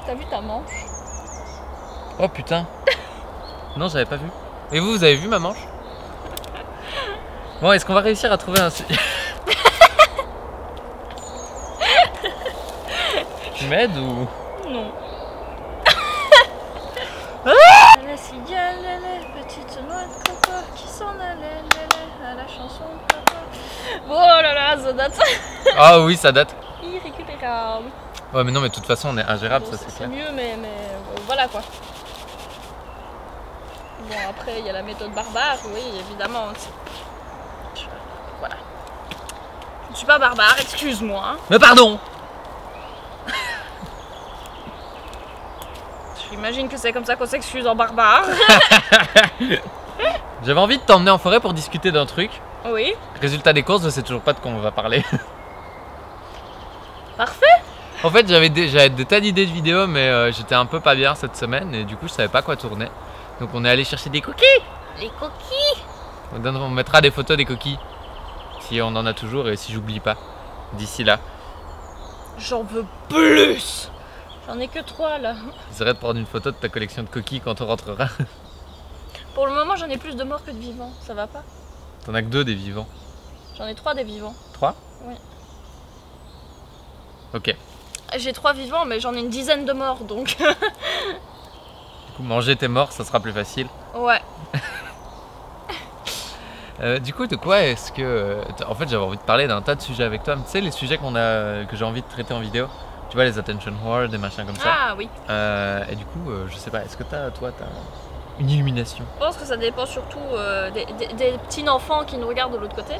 T'as vu ta manche? Oh putain. Non, j'avais pas vu. Et vous avez vu ma manche? Bon, est-ce qu'on va réussir à trouver un... Tu m'aides ou... Non. La cigale, les petites noix de coco qui s'en allaient à la chanson de papa. Oh là là, ça date. Ah oui, ça date. Irrécupérable. Ouais, mais non, mais de toute façon, on est ingérable, Bon, ça c'est clair. mieux, mais voilà quoi. Bon, après, il y a la méthode barbare, oui, évidemment. Voilà. Je ne suis pas barbare, excuse-moi. Mais pardon. J'imagine que c'est comme ça qu'on s'excuse en barbare. J'avais envie de t'emmener en forêt pour discuter d'un truc. Oui. Résultat des courses, je sais toujours pas de quoi on va parler. Parfait. En fait, j'avais des tas d'idées de vidéos, mais j'étais un peu pas bien cette semaine et du coup, je savais pas quoi tourner. Donc, on est allé chercher des cookies. Les coquilles. On mettra des photos des coquilles. Si on en a toujours et si j'oublie pas. D'ici là. J'en veux plus. J'en ai que 3 là. J'essaierai de prendre une photo de ta collection de coquilles quand on rentrera. Pour le moment, j'en ai plus de morts que de vivants. Ça va pas? T'en as que 2 des vivants. J'en ai 3 des vivants. 3? Oui. Ok. J'ai 3 vivants, mais j'en ai une dizaine de morts, donc... Du coup, manger tes morts, ça sera plus facile. Ouais. Du coup, de quoi est-ce que... En fait, j'avais envie de parler d'un tas de sujets avec toi. Tu sais, les sujets que j'ai envie de traiter en vidéo. Tu vois, les attention whore, des machins comme ça. Ah oui. Et du coup, je sais pas, est-ce que t'as une illumination? Je pense que ça dépend surtout des petits enfants qui nous regardent de l'autre côté.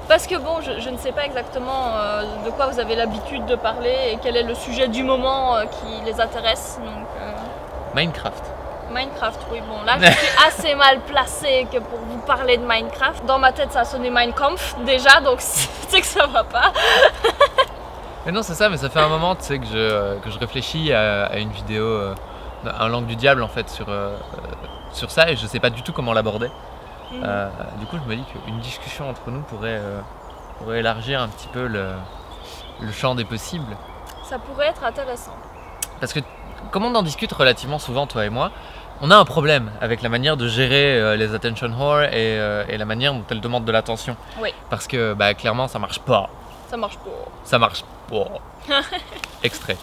Parce que bon, je ne sais pas exactement de quoi vous avez l'habitude de parler et quel est le sujet du moment qui les intéresse. Donc, Minecraft. Minecraft, oui, bon, là je suis assez mal placée que pour vous parler de Minecraft. Dans ma tête, ça a sonné Mein Kampf déjà, donc c'est que ça va pas. Mais non, c'est ça, mais ça fait un moment, tu sais, que je réfléchis à une vidéo, un langue du diable en fait, sur ça, et je sais pas du tout comment l'aborder. Du coup, je me dis qu'une discussion entre nous pourrait élargir un petit peu le champ des possibles. Ça pourrait être intéressant. Parce que, comme on en discute relativement souvent, toi et moi, on a un problème avec la manière de gérer les attention whore et la manière dont elles demandent de l'attention. Oui. Parce que, bah, clairement, ça marche pas. Ça marche pas. Ça marche pas. Extrait.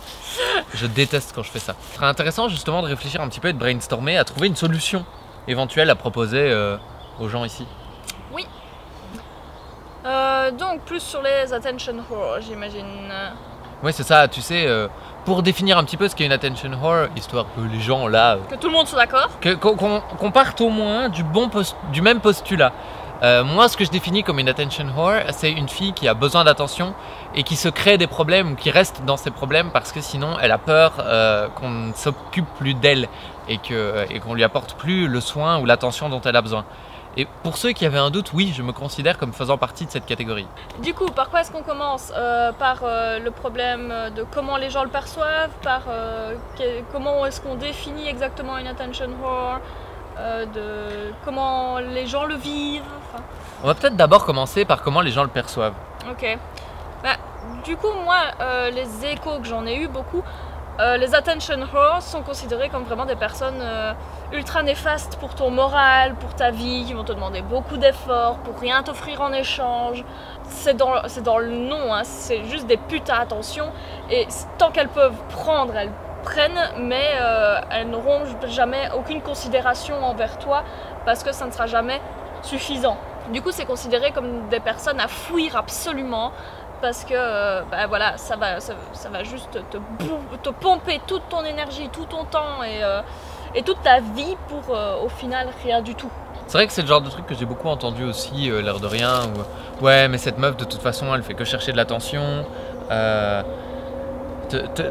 Je déteste quand je fais ça. Ce serait intéressant justement de réfléchir un petit peu et de brainstormer à trouver une solution éventuelle à proposer aux gens ici. Oui. Donc plus sur les attention whore, j'imagine. Oui, c'est ça, tu sais, pour définir un petit peu ce qu'est une attention whore, histoire que les gens là... Que tout le monde soit d'accord. qu'on parte au moins du même postulat. Moi, ce que je définis comme une attention whore, c'est une fille qui a besoin d'attention et qui se crée des problèmes ou qui reste dans ses problèmes parce que sinon elle a peur qu'on ne s'occupe plus d'elle et qu'on lui apporte plus le soin ou l'attention dont elle a besoin. Et pour ceux qui avaient un doute, oui, je me considère comme faisant partie de cette catégorie. Du coup, par quoi est-ce qu'on commence? Par le problème de comment les gens le perçoivent, par comment est-ce qu'on définit exactement une attention whore, de comment les gens le vivent. Enfin... On va peut-être d'abord commencer par comment les gens le perçoivent. Ok. Bah, du coup, moi, les échos que j'en ai eu beaucoup, les attention whores sont considérées comme vraiment des personnes ultra néfastes pour ton moral, pour ta vie, qui vont te demander beaucoup d'efforts pour rien t'offrir en échange. C'est dans le nom, hein, c'est juste des putes à attention. Et tant qu'elles peuvent prendre, elles prennent, mais elles n'auront jamais aucune considération envers toi parce que ça ne sera jamais suffisant. Du coup, c'est considéré comme des personnes à fuir absolument. Parce que bah voilà, ça va juste te pomper toute ton énergie, tout ton temps et toute ta vie pour au final rien du tout. C'est vrai que c'est le genre de truc que j'ai beaucoup entendu aussi, l'air de rien, où ouais mais cette meuf de toute façon elle fait que chercher de l'attention,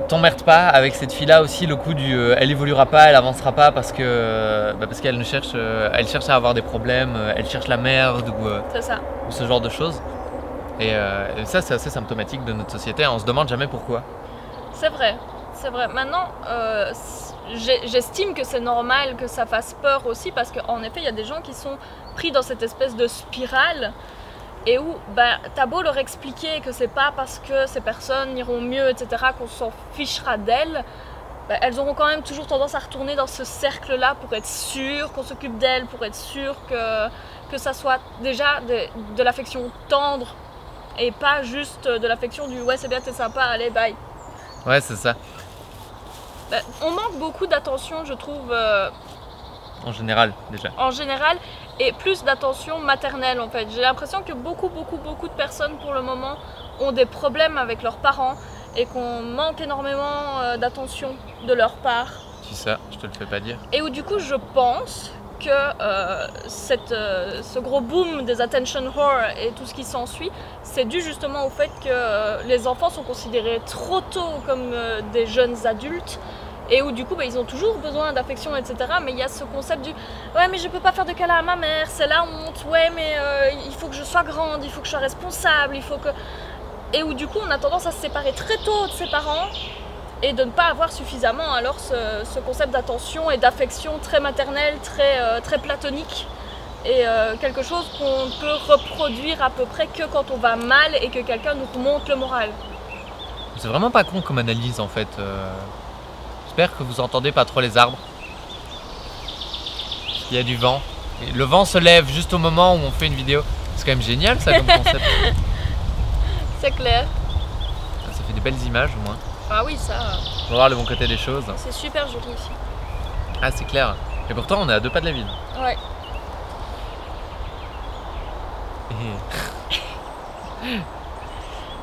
t'emmerde pas avec cette fille là aussi, le coup du elle évoluera pas, elle avancera pas parce qu'elle elle cherche à avoir des problèmes, elle cherche la merde C'est ça. Ou ce genre de choses. Et ça, c'est assez symptomatique de notre société, on se demande jamais pourquoi. C'est vrai, c'est vrai. Maintenant, j'estime que c'est normal que ça fasse peur aussi parce qu'en effet, il y a des gens qui sont pris dans cette espèce de spirale et où t'as beau leur expliquer que c'est pas parce que ces personnes iront mieux, etc., qu'on s'en fichera d'elles, elles auront quand même toujours tendance à retourner dans ce cercle-là pour être sûres qu'on s'occupe d'elles, pour être sûres que ça soit déjà de l'affection tendre et pas juste de l'affection du ouais c'est bien, t'es sympa, allez bye. Ouais, c'est ça. On manque beaucoup d'attention, je trouve, En général, déjà. en général, et plus d'attention maternelle en fait. J'ai l'impression que beaucoup de personnes pour le moment ont des problèmes avec leurs parents et qu'on manque énormément d'attention de leur part. C'est ça, je te le fais pas dire. Et où du coup je pense que ce gros boom des attention whore et tout ce qui s'ensuit, c'est dû justement au fait que les enfants sont considérés trop tôt comme des jeunes adultes et où du coup ils ont toujours besoin d'affection, etc. Mais il y a ce concept du ouais mais je peux pas faire de câlin à ma mère, c'est la honte, ouais mais il faut que je sois grande, il faut que je sois responsable, il faut que... Et où du coup on a tendance à se séparer très tôt de ses parents et de ne pas avoir suffisamment alors ce concept d'attention et d'affection très maternelle, très platonique et quelque chose qu'on peut reproduire à peu près que quand on va mal et que quelqu'un nous monte le moral. C'est vraiment pas con comme analyse en fait. J'espère que vous entendez pas trop les arbres. Il y a du vent. Et le vent se lève juste au moment où on fait une vidéo. C'est quand même génial ça comme concept. C'est clair. Ça fait des belles images au moins. Ah oui, ça. On va voir le bon côté des choses. C'est super joli ici. Ah, c'est clair. Et pourtant, on est à 2 pas de la ville. Ouais.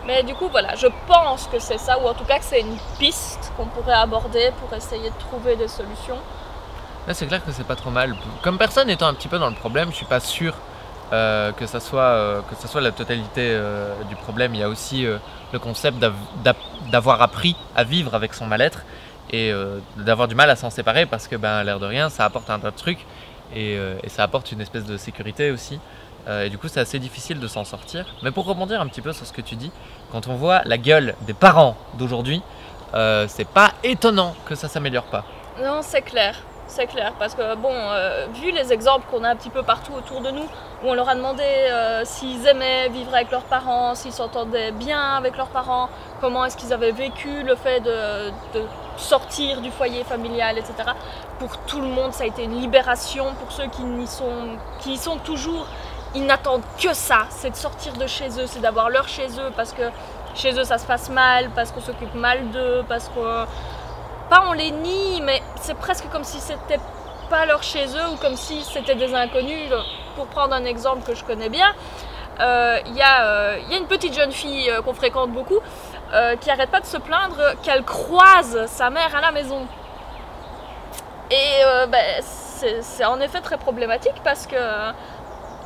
Mais du coup, voilà, je pense que c'est ça, ou en tout cas que c'est une piste qu'on pourrait aborder pour essayer de trouver des solutions. Là, c'est clair que c'est pas trop mal. Comme personne étant un petit peu dans le problème, je suis pas sûr que ça soit la totalité du problème. Il y a aussi le concept d'avoir appris à vivre avec son mal-être et d'avoir du mal à s'en séparer parce que, l'air de rien, ça apporte un tas de trucs et ça apporte une espèce de sécurité aussi. Et du coup, c'est assez difficile de s'en sortir. Mais pour rebondir un petit peu sur ce que tu dis, quand on voit la gueule des parents d'aujourd'hui, c'est pas étonnant que ça s'améliore pas. Non, c'est clair. C'est clair, parce que bon, vu les exemples qu'on a un petit peu partout autour de nous, où on leur a demandé s'ils aimaient vivre avec leurs parents, s'ils s'entendaient bien avec leurs parents, comment est-ce qu'ils avaient vécu le fait de sortir du foyer familial, etc. Pour tout le monde, ça a été une libération. Pour ceux qui y sont toujours, ils n'attendent que ça, c'est de sortir de chez eux, c'est d'avoir leur chez eux, parce que chez eux ça se passe mal, parce qu'on s'occupe mal d'eux, parce que... Pas on les nie, mais c'est presque comme si c'était pas leur chez eux ou comme si c'était des inconnus. Pour prendre un exemple que je connais bien, il y a une petite jeune fille qu'on fréquente beaucoup qui arrête pas de se plaindre qu'elle croise sa mère à la maison. Et c'est en effet très problématique parce que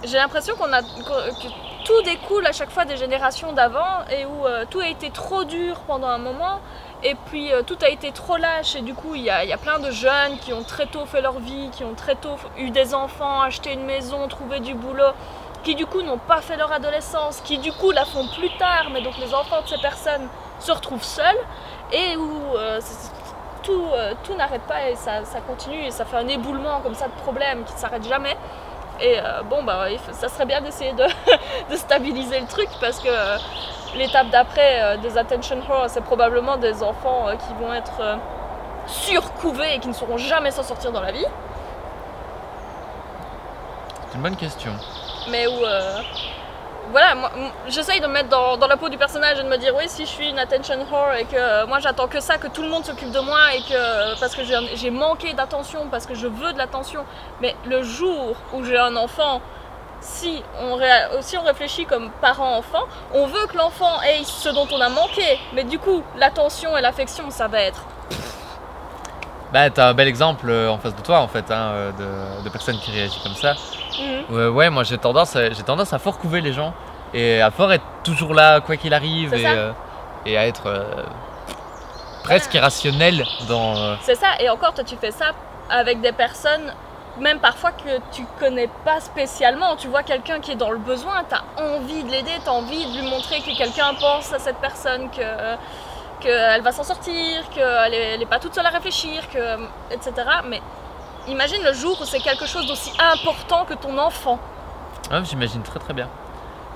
j'ai l'impression que tout découle à chaque fois des générations d'avant et où tout a été trop dur pendant un moment. Et puis tout a été trop lâche et du coup il y a plein de jeunes qui ont très tôt fait leur vie, qui ont très tôt eu des enfants, acheté une maison, trouvé du boulot, qui du coup n'ont pas fait leur adolescence, qui du coup la font plus tard, mais donc les enfants de ces personnes se retrouvent seuls et où tout n'arrête pas et ça continue et ça fait un éboulement comme ça de problèmes qui ne s'arrête jamais. Et ça serait bien d'essayer de stabiliser le truc parce que l'étape d'après des attention whore, c'est probablement des enfants qui vont être surcouvés et qui ne sauront jamais s'en sortir dans la vie. C'est une bonne question. Mais où, voilà, moi, j'essaye de me mettre dans la peau du personnage et de me dire oui, si je suis une attention whore et que moi j'attends que ça, que tout le monde s'occupe de moi et que parce que j'ai manqué d'attention, parce que je veux de l'attention. Mais le jour où j'ai un enfant, si on réfléchit comme parent-enfant, on veut que l'enfant ait ce dont on a manqué, mais du coup, l'attention et l'affection, ça va être... T'as un bel exemple en face de toi en fait, hein, de personnes qui réagissent comme ça. Ouais, moi j'ai tendance à fort couver les gens et à fort être toujours là quoi qu'il arrive et à être presque irrationnel dans... C'est ça, et encore toi tu fais ça avec des personnes même parfois que tu connais pas spécialement. Tu vois quelqu'un qui est dans le besoin, tu as envie de l'aider, tu as envie de lui montrer que quelqu'un pense à cette personne, qu'elle va s'en sortir, qu'elle n'est pas toute seule à réfléchir, etc. Mais imagine le jour où c'est quelque chose d'aussi important que ton enfant. Ouais, j'imagine très très bien.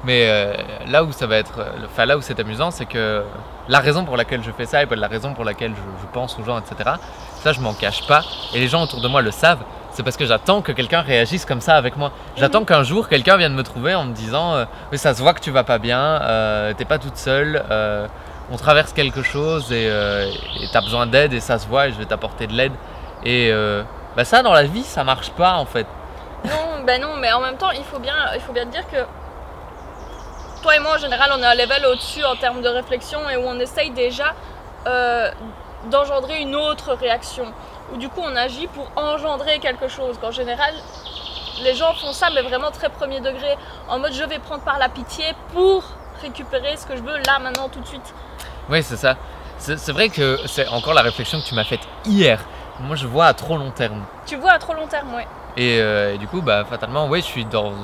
Mais là où ça va être, enfin là où c'est amusant, c'est que la raison pour laquelle je fais ça et la raison pour laquelle je pense aux gens, etc. Ça, je m'en cache pas. Et les gens autour de moi le savent. C'est parce que j'attends que quelqu'un réagisse comme ça avec moi. J'attends qu'un jour quelqu'un vienne me trouver en me disant oui, ça se voit que tu vas pas bien, t'es pas toute seule, on traverse quelque chose et t'as besoin d'aide et ça se voit et je vais t'apporter de l'aide. Et ça dans la vie ça marche pas en fait. Non, mais en même temps il faut bien te dire que toi et moi en général on est un level au-dessus en termes de réflexion et où on essaye déjà d'engendrer une autre réaction. Où du coup on agit pour engendrer quelque chose. Qu'en général les gens font ça mais vraiment très premier degré. En mode je vais prendre par la pitié pour récupérer ce que je veux là, maintenant, tout de suite. Oui c'est ça. C'est vrai que c'est encore la réflexion que tu m'as faite hier. Moi je vois à trop long terme. Tu vois à trop long terme, ouais. Et du coup fatalement ouais je suis dans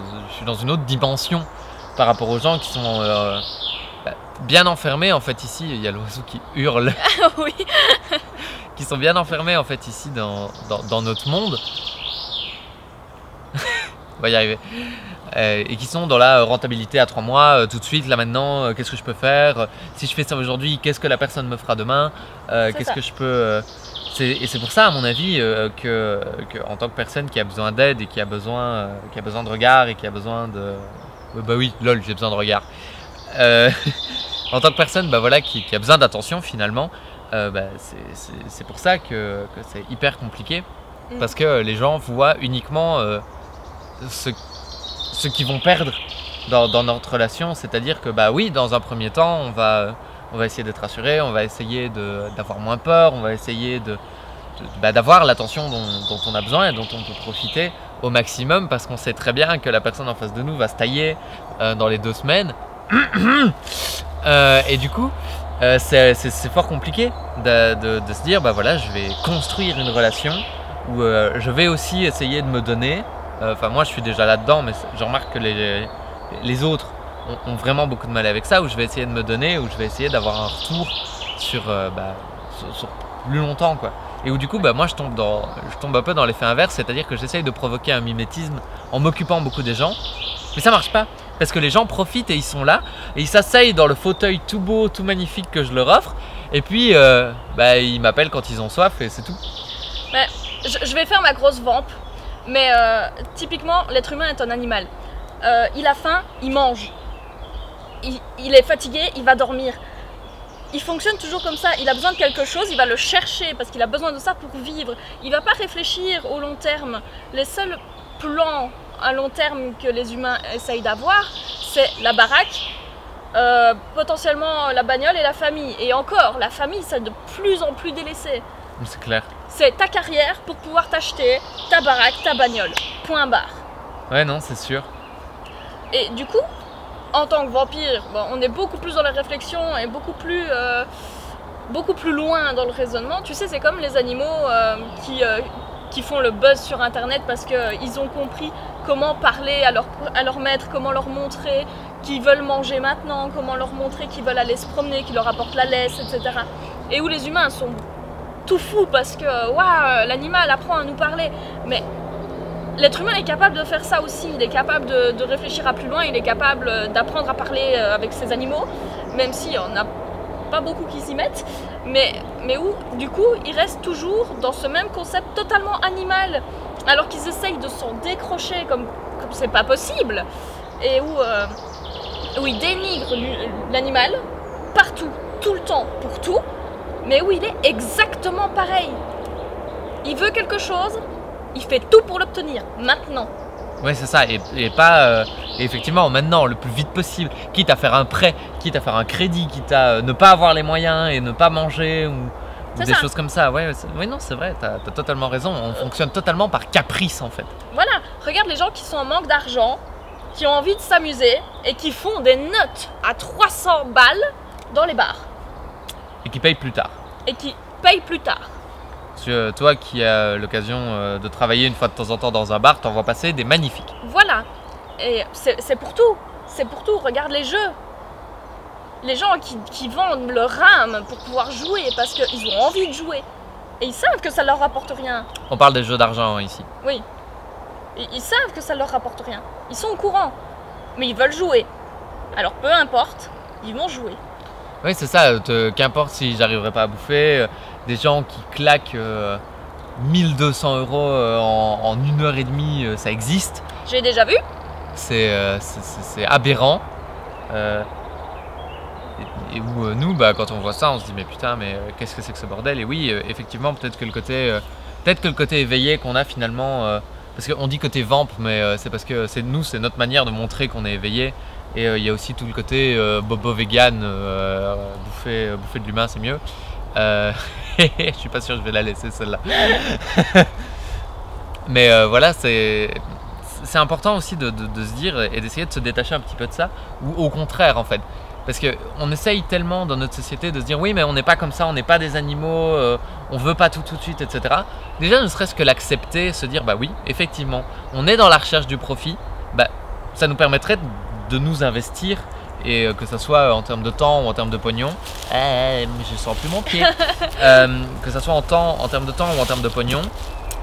une autre dimension par rapport aux gens qui sont bien enfermés en fait ici. Il y a l'oiseau qui hurle. Oui. Qui sont bien enfermés en fait ici dans notre monde. On va y arriver. Et qui sont dans la rentabilité à 3 mois, tout de suite, là maintenant, qu'est-ce que je peux faire? Si je fais ça aujourd'hui, qu'est-ce que la personne me fera demain? Qu'est-ce que je peux... Et c'est pour ça, à mon avis, que en tant que personne qui a besoin d'aide et qui a besoin de regard et qui a besoin de... bah oui, lol, j'ai besoin de regard. En tant que personne voilà, qui a besoin d'attention finalement, c'est pour ça que c'est hyper compliqué. Parce que les gens voient uniquement ce qu'ils vont perdre dans notre relation. C'est-à-dire que oui, dans un premier temps, on va essayer d'être rassuré, on va essayer d'avoir moins peur, on va essayer d'avoir l'attention dont on a besoin et dont on peut profiter au maximum parce qu'on sait très bien que la personne en face de nous va se tailler dans les 2 semaines. Et du coup, c'est fort compliqué de se dire voilà, je vais construire une relation où je vais aussi essayer de me donner. Enfin moi je suis déjà là-dedans, mais je remarque que les autres ont vraiment beaucoup de mal avec ça, où je vais essayer de me donner, où je vais essayer d'avoir un retour sur plus longtemps quoi. Et où du coup moi je tombe un peu dans l'effet inverse, c'est-à-dire que j'essaye de provoquer un mimétisme en m'occupant beaucoup des gens, mais ça marche pas. Parce que les gens profitent et ils sont là, et ils s'asseyent dans le fauteuil tout beau, tout magnifique que je leur offre, et puis ils m'appellent quand ils ont soif et c'est tout. Mais je vais faire ma grosse vampe, mais typiquement l'être humain est un animal. Il a faim, il mange. Il est fatigué, il va dormir. Il fonctionne toujours comme ça, il a besoin de quelque chose, il va le chercher parce qu'il a besoin de ça pour vivre. Il va pas réfléchir au long terme. Les seuls plans à long terme que les humains essayent d'avoir, c'est la baraque, potentiellement la bagnole et la famille. Et encore, la famille, c'est de plus en plus délaissé. C'est clair. C'est ta carrière pour pouvoir t'acheter ta baraque, ta bagnole. Point barre. Ouais, non, c'est sûr. Et du coup, en tant que vampire, on est beaucoup plus dans la réflexion et beaucoup plus loin dans le raisonnement. Tu sais, c'est comme les animaux qui font le buzz sur internet parce qu'ils ont compris comment parler à leur maître, comment leur montrer qu'ils veulent manger maintenant, comment leur montrer qu'ils veulent aller se promener, qu'ils leur apportent la laisse, etc. Et où les humains sont tout fous parce que waouh, l'animal apprend à nous parler. Mais l'être humain est capable de faire ça aussi, il est capable de réfléchir à plus loin, il est capable d'apprendre à parler avec ses animaux, même si on n'a pas beaucoup qui s'y mettent, mais où du coup ils restent toujours dans ce même concept totalement animal, alors qu'ils essayent de s'en décrocher comme c'est pas possible, et où ils dénigrent l'animal partout, tout le temps, pour tout, mais où il est exactement pareil. Il veut quelque chose, il fait tout pour l'obtenir, maintenant. Ouais, c'est ça, et pas effectivement maintenant, le plus vite possible, quitte à faire un prêt, quitte à faire un crédit, quitte à ne pas avoir les moyens et ne pas manger ou des choses comme ça. Ouais, non, c'est vrai, t'as totalement raison, on fonctionne totalement par caprice en fait. Voilà, regarde les gens qui sont en manque d'argent, qui ont envie de s'amuser et qui font des notes à 300 balles dans les bars. Et qui payent plus tard. Et qui payent plus tard. Toi qui as l'occasion de travailler une fois de temps en temps dans un bar, t'en vois passer des magnifiques. Voilà, et c'est pour tout, c'est pour tout, regarde les jeux. Les gens qui vendent leur âme pour pouvoir jouer parce qu'ils ont envie de jouer. Et ils savent que ça leur rapporte rien. On parle des jeux d'argent ici. Oui, ils savent que ça leur rapporte rien. Ils sont au courant, mais ils veulent jouer. alors peu importe, ils vont jouer. Oui, c'est ça, qu'importe si j'arriverai pas à bouffer, des gens qui claquent 1200 euros en 1 heure et demie, ça existe. J'ai déjà vu. C'est aberrant. Et où nous, bah, quand on voit ça, on se dit mais putain, mais qu'est-ce que c'est que ce bordel? Et oui, effectivement, peut-être que le côté éveillé qu'on a finalement, parce qu'on dit côté vamp, mais c'est parce que c'est notre manière de montrer qu'on est éveillé. Et il y a aussi tout le côté bobo vegan, bouffer de l'humain c'est mieux. Je suis pas sûr que je vais la laisser celle-là. Mais voilà, c'est important aussi de se dire et d'essayer de se détacher un petit peu de ça, ou au contraire en fait. Parce qu'on essaye tellement dans notre société de se dire oui mais on n'est pas comme ça, on n'est pas des animaux, on veut pas tout de suite, etc. Déjà ne serait-ce que l'accepter, se dire bah oui, effectivement, on est dans la recherche du profit, bah, ça nous permettrait de nous investir, et que ce soit en termes de temps ou en termes de pognon, mais je sens plus mon pied, que ce soit en termes de temps ou en termes de pognon,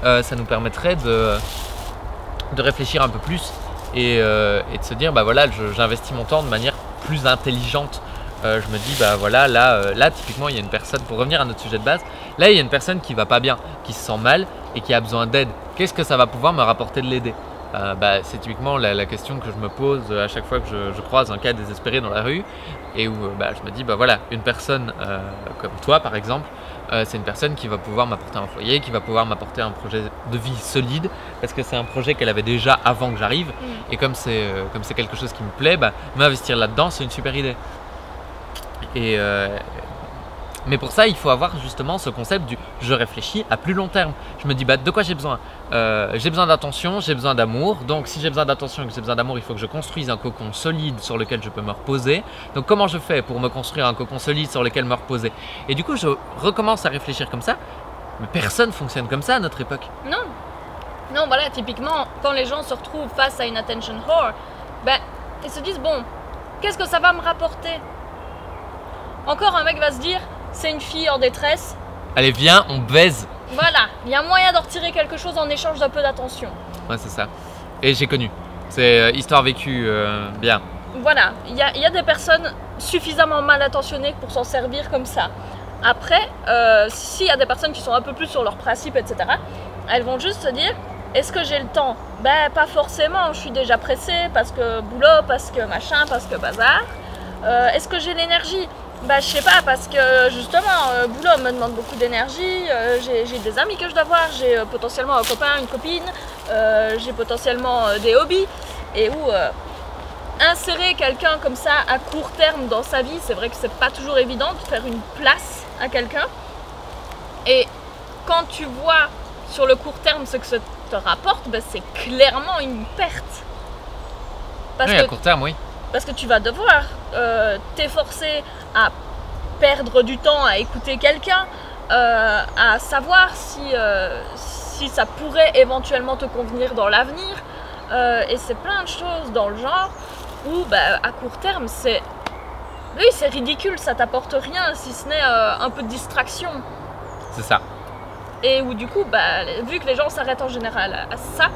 ça nous permettrait de réfléchir un peu plus et de se dire bah voilà, j'investis mon temps de manière plus intelligente. Je me dis bah voilà, là typiquement il y a une personne, pour revenir à notre sujet de base, là il y a une personne qui va pas bien, qui se sent mal et qui a besoin d'aide. Qu'est-ce que ça va pouvoir me rapporter de l'aider? Bah, c'est typiquement la question que je me pose à chaque fois que je croise un cas désespéré dans la rue, et où bah, je me dis bah voilà, une personne comme toi par exemple, c'est une personne qui va pouvoir m'apporter un foyer, qui va pouvoir m'apporter un projet de vie solide, parce que c'est un projet qu'elle avait déjà avant que j'arrive, et comme c'est quelque chose qui me plaît, bah, m'investir là-dedans c'est une super idée. Et mais pour ça, il faut avoir justement ce concept du je réfléchis à plus long terme. Je me dis bah, de quoi j'ai besoin? J'ai besoin d'attention, j'ai besoin d'amour. Donc si j'ai besoin d'attention et que j'ai besoin d'amour, il faut que je construise un cocon solide sur lequel je peux me reposer. Donc comment je fais pour me construire un cocon solide sur lequel me reposer? Et du coup, je recommence à réfléchir comme ça. Mais personne fonctionne comme ça à notre époque. Non. Non, voilà, typiquement, quand les gens se retrouvent face à une attention whore, ben, ils se disent bon, qu'est-ce que ça va me rapporter? Encore un mec va se dire, c'est une fille en détresse. Allez, viens, on baise. Voilà, il y a moyen d'en retirer quelque chose en échange d'un peu d'attention. Ouais, c'est ça. Et j'ai connu. C'est histoire vécue bien. Voilà, il y a des personnes suffisamment mal attentionnées pour s'en servir comme ça. Après, s'il y a des personnes qui sont un peu plus sur leurs principes, etc., elles vont juste se dire, est-ce que j'ai le temps? Ben, pas forcément, je suis déjà pressée parce que boulot, parce que machin, parce que bazar. Est-ce que j'ai l'énergie? Bah je sais pas, parce que justement boulot me demande beaucoup d'énergie, j'ai des amis que je dois voir, j'ai potentiellement un copain, une copine, j'ai potentiellement des hobbies, et où insérer quelqu'un comme ça à court terme dans sa vie, c'est vrai que c'est pas toujours évident de faire une place à quelqu'un, et quand tu vois sur le court terme ce que ça te rapporte, bah, c'est clairement une perte. Parce oui, à court terme, oui. Parce que tu vas devoir t'efforcer à perdre du temps à écouter quelqu'un, à savoir si ça pourrait éventuellement te convenir dans l'avenir. Et c'est plein de choses dans le genre où bah, à court terme c'est ridicule, ça t'apporte rien si ce n'est un peu de distraction. C'est ça. Et où du coup, bah, vu que les gens s'arrêtent en général à ça,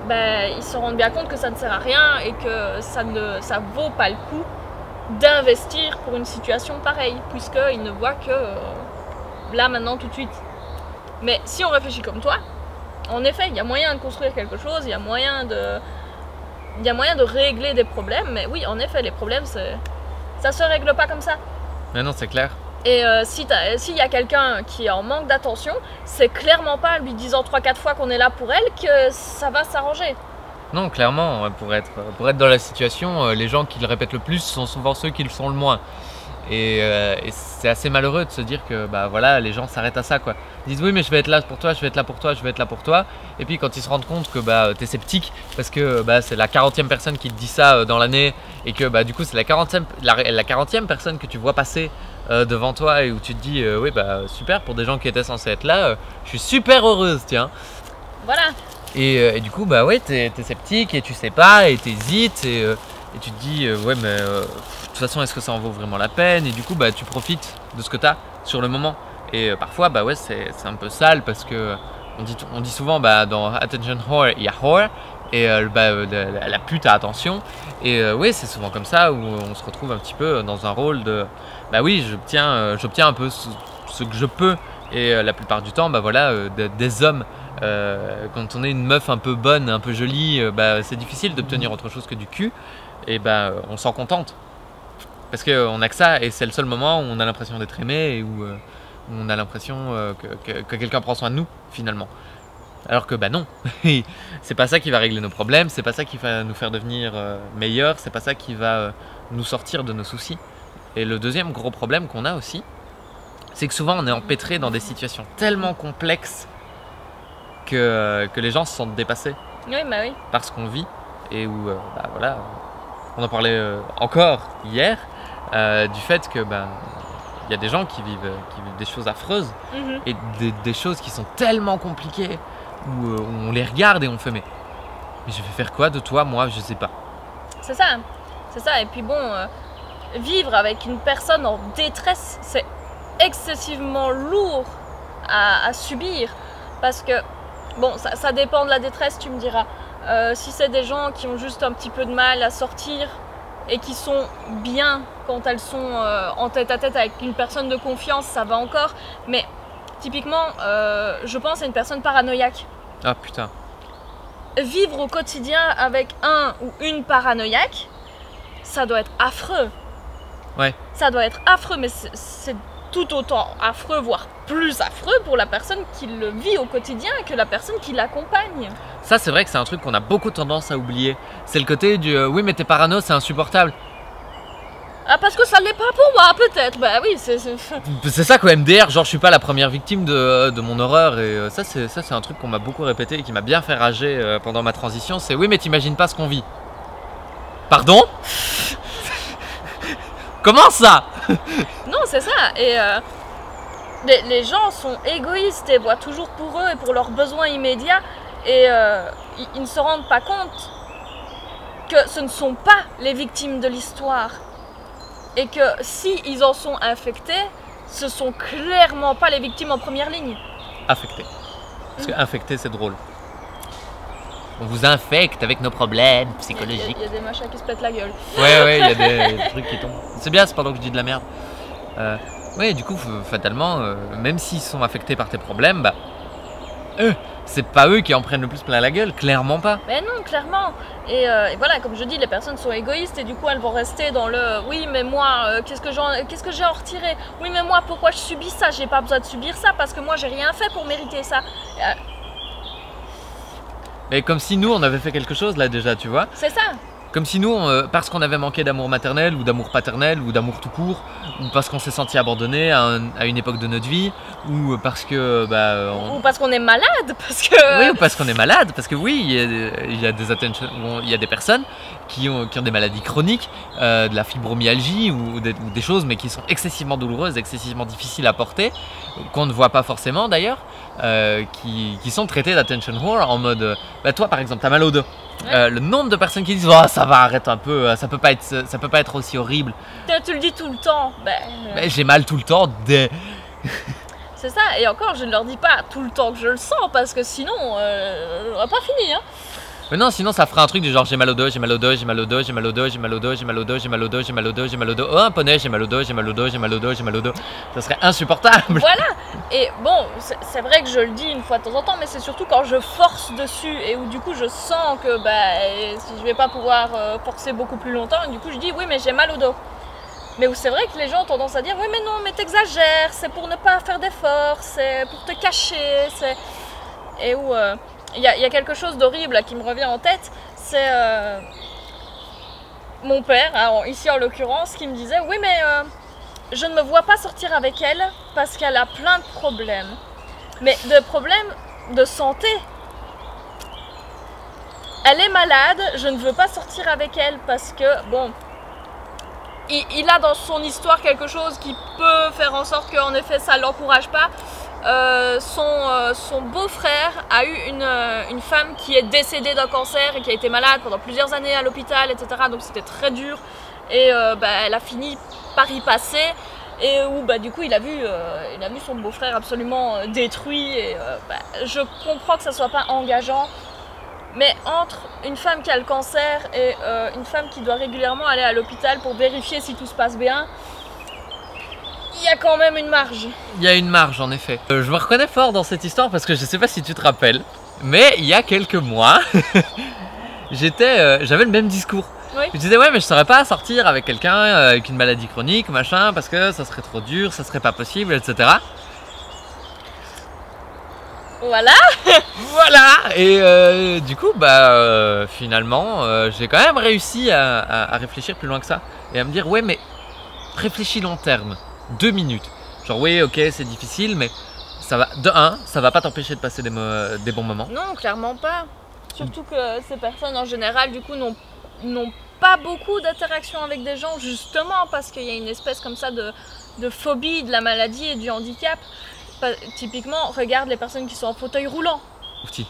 ben, ils se rendent bien compte que ça ne sert à rien et que ça vaut pas le coup d'investir pour une situation pareille, puisqu'ils ne voient que là, maintenant, tout de suite. Mais si on réfléchit comme toi, en effet, il y a moyen de construire quelque chose, il y a moyen de régler des problèmes, mais oui, en effet, les problèmes, ça se règle pas comme ça. Mais non, c'est clair. Et s'il y a quelqu'un qui est en manque d'attention, c'est clairement pas en lui disant 3-4 fois qu'on est là pour elle que ça va s'arranger. Non, clairement, pour être dans la situation, les gens qui le répètent le plus sont souvent ceux qui le sont le moins. Et c'est assez malheureux de se dire que bah voilà, les gens s'arrêtent à ça quoi. Ils disent oui mais je vais être là pour toi, je vais être là pour toi, je vais être là pour toi. Et puis quand ils se rendent compte que bah t'es sceptique parce que bah c'est la 40e personne qui te dit ça dans l'année, et que bah du coup c'est la 40e personne que tu vois passer devant toi, et où tu te dis oui bah super, pour des gens qui étaient censés être là, je suis super heureuse tiens. Voilà. Et du coup bah ouais t'es sceptique et tu sais pas et t'hésites et tu te dis ouais mais de toute façon est-ce que ça en vaut vraiment la peine, et du coup bah tu profites de ce que t'as sur le moment, et parfois bah ouais c'est un peu sale parce que on dit souvent dans attention whore, il y a whore et la pute à attention. Et oui, c'est souvent comme ça où on se retrouve un petit peu dans un rôle de oui, j'obtiens un peu ce que je peux. Et la plupart du temps, des hommes, quand on est une meuf un peu bonne, un peu jolie, c'est difficile d'obtenir autre chose que du cul. Et on s'en contente. Parce qu'on a que ça, et c'est le seul moment où on a l'impression d'être aimé et où on a l'impression que quelqu'un prend soin de nous, finalement. Alors que non, c'est pas ça qui va régler nos problèmes, c'est pas ça qui va nous faire devenir meilleurs, c'est pas ça qui va nous sortir de nos soucis. Et le deuxième gros problème qu'on a aussi, c'est que souvent on est empêtré dans des situations tellement complexes que les gens se sentent dépassés Oui. par ce qu'on vit et où on en parlait encore hier du fait que il y a des gens qui vivent des choses affreuses et des choses qui sont tellement compliquées où on les regarde et on fait mais je vais faire quoi de toi, moi je sais pas. C'est ça, et puis vivre avec une personne en détresse, c'est excessivement lourd à subir parce que ça dépend de la détresse, tu me diras. Si c'est des gens qui ont juste un petit peu de mal à sortir et qui sont bien quand elles sont en tête à tête avec une personne de confiance, ça va encore, mais typiquement je pense à une personne paranoïaque. Ah putain. Vivre au quotidien avec un ou une paranoïaque, ça doit être affreux. Ouais. Ça doit être affreux, mais c'est tout autant affreux, voire plus affreux pour la personne qui le vit au quotidien que la personne qui l'accompagne. Ça, c'est vrai que c'est un truc qu'on a beaucoup tendance à oublier. C'est le côté du oui, mais t'es parano, c'est insupportable. Ah, parce que ça l'est pas pour moi, peut-être. Oui, c'est ça quoi, MDR, genre je suis pas la première victime de mon horreur. Et ça, c'est un truc qu'on m'a beaucoup répété et qui m'a bien fait rager pendant ma transition. C'est oui, mais t'imagines pas ce qu'on vit. Pardon? Comment ça? Non, c'est ça. Et les gens sont égoïstes et voient toujours pour eux et pour leurs besoins immédiats. Et ils ne se rendent pas compte que ce ne sont pas les victimes de l'histoire. Et que si ils en sont infectés, ce sont clairement pas les victimes en première ligne. Affectés. Parce que infecté, c'est drôle. On vous infecte avec nos problèmes psychologiques. Il y a des machins qui se pètent la gueule. Ouais, il y a des trucs qui tombent. C'est bien, c'est pendant que je dis de la merde. Ouais, du coup, fatalement, même s'ils sont affectés par tes problèmes, c'est pas eux qui en prennent le plus plein la gueule, clairement pas. Mais non, clairement. Et voilà, comme je dis, les personnes sont égoïstes et du coup elles vont rester dans le oui, mais moi, qu'est-ce que j'ai à en retirer? Oui, mais moi, pourquoi je subis ça? J'ai pas besoin de subir ça parce que moi, j'ai rien fait pour mériter ça. Mais comme si nous, on avait fait quelque chose là déjà, tu vois. C'est ça. Comme si nous, parce qu'on avait manqué d'amour maternel ou d'amour paternel ou d'amour tout court, ou parce qu'on s'est senti abandonné à une époque de notre vie, ou parce que... Ou parce qu'on est malade, parce que... Oui, ou parce qu'on est malade, parce que oui, il y a des personnes qui ont des maladies chroniques, de la fibromyalgie ou des choses, mais qui sont excessivement douloureuses, excessivement difficiles à porter, qu'on ne voit pas forcément d'ailleurs, qui sont traitées d'attention whore en mode... toi par exemple, t'as mal au dos. Ouais. Le nombre de personnes qui disent oh, ça va, arrête un peu, ça peut pas être aussi horrible. Tu le dis tout le temps. J'ai mal tout le temps. C'est ça, et encore je ne leur dis pas tout le temps que je le sens parce que sinon on n'aurait pas fini. Mais non, sinon ça ferait un truc du genre j'ai mal au dos, j'ai mal au dos, j'ai mal au dos, j'ai mal au dos, j'ai mal au dos, j'ai mal au dos, j'ai mal au dos, j'ai mal au dos, j'ai mal au dos. Oh un poney, j'ai mal au dos, j'ai mal au dos, j'ai mal au dos, j'ai mal au dos. Ça serait insupportable. Voilà. Et bon, c'est vrai que je le dis une fois de temps en temps, mais c'est surtout quand je force dessus et où du coup je sens que si je vais pas pouvoir forcer beaucoup plus longtemps, et du coup je dis oui mais j'ai mal au dos. Mais où c'est vrai que les gens ont tendance à dire oui mais non mais t'exagères, c'est pour ne pas faire d'efforts, c'est pour te cacher, et où il y a quelque chose d'horrible qui me revient en tête, c'est mon père, ici en l'occurrence, qui me disait oui mais je ne me vois pas sortir avec elle parce qu'elle a plein de problèmes. Mais de problèmes de santé. Elle est malade, je ne veux pas sortir avec elle parce que, il a dans son histoire quelque chose qui peut faire en sorte qu'en effet ça ne l'encourage pas. Son beau-frère a eu une femme qui est décédée d'un cancer et qui a été malade pendant plusieurs années à l'hôpital, etc. Donc c'était très dur. Et elle a fini par y passer. et où bah, du coup il a vu son beau-frère absolument détruit, et je comprends que ça soit pas engageant, mais entre une femme qui a le cancer et une femme qui doit régulièrement aller à l'hôpital pour vérifier si tout se passe bien, il y a quand même une marge. Il y a une marge en effet. Je me reconnais fort dans cette histoire parce que je sais pas si tu te rappelles, mais il y a quelques mois, j'avais le même discours. Oui. Je disais ouais mais je saurais pas sortir avec quelqu'un avec une maladie chronique machin parce que ça serait trop dur, ça serait pas possible, etc. Voilà. Voilà. Et du coup finalement j'ai quand même réussi à réfléchir plus loin que ça et à me dire ouais mais réfléchis long terme, 2 minutes. Genre oui ok c'est difficile mais ça va, de un, ça va pas t'empêcher de passer des bons moments. Non clairement pas. Surtout que ces personnes en général du coup n'ont pas beaucoup d'interactions avec des gens justement parce qu'il y a une espèce comme ça de phobie de la maladie et du handicap. Typiquement, regarde les personnes qui sont en fauteuil roulant. Outil.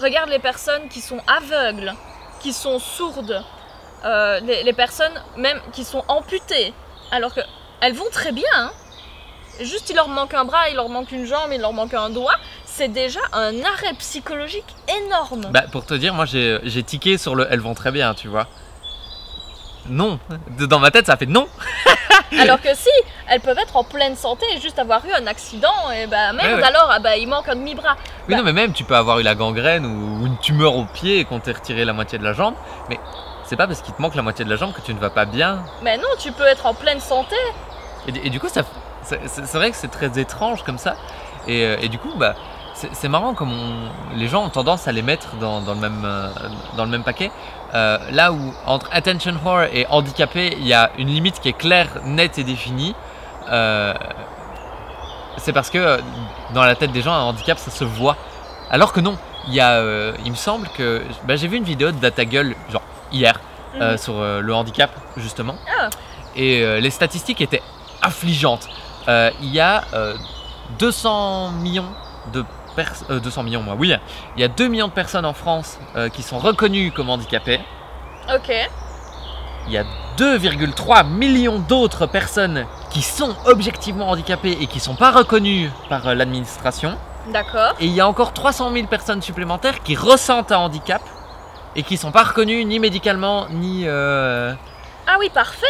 Regarde les personnes qui sont aveugles, qui sont sourdes, les personnes même qui sont amputées, alors qu'elles vont très bien. Hein. Juste il leur manque un bras, il leur manque une jambe, il leur manque un doigt. C'est déjà un arrêt psychologique énorme. Bah pour te dire, moi j'ai tiqué sur le « elles vont très bien », tu vois. Non, dans ma tête ça fait non. Alors que si, elles peuvent être en pleine santé et juste avoir eu un accident et bah merde ouais. Alors il manque un demi-bras. Oui non mais même tu peux avoir eu la gangrène ou une tumeur au pied et qu'on t'ait retiré la moitié de la jambe, mais c'est pas parce qu'il te manque la moitié de la jambe que tu ne vas pas bien. Mais non, tu peux être en pleine santé. Et du coup c'est vrai que c'est très étrange comme ça et du coup bah c'est marrant comme les gens ont tendance à les mettre dans le même paquet. Là où entre attention whore et handicapé, il y a une limite qui est claire, nette et définie. C'est parce que dans la tête des gens, un handicap, ça se voit. Alors que non, il me semble que j'ai vu une vidéo de DataGull, genre hier, sur le handicap justement. Ah. Et les statistiques étaient affligeantes. Il y a 200 millions de 200 millions moi, oui. Il y a 2 millions de personnes en France qui sont reconnues comme handicapées. Ok. Il y a 2,3 millions d'autres personnes qui sont objectivement handicapées et qui ne sont pas reconnues par l'administration. D'accord. Et il y a encore 300 000 personnes supplémentaires qui ressentent un handicap et qui ne sont pas reconnues ni médicalement ni... Ah oui, parfait.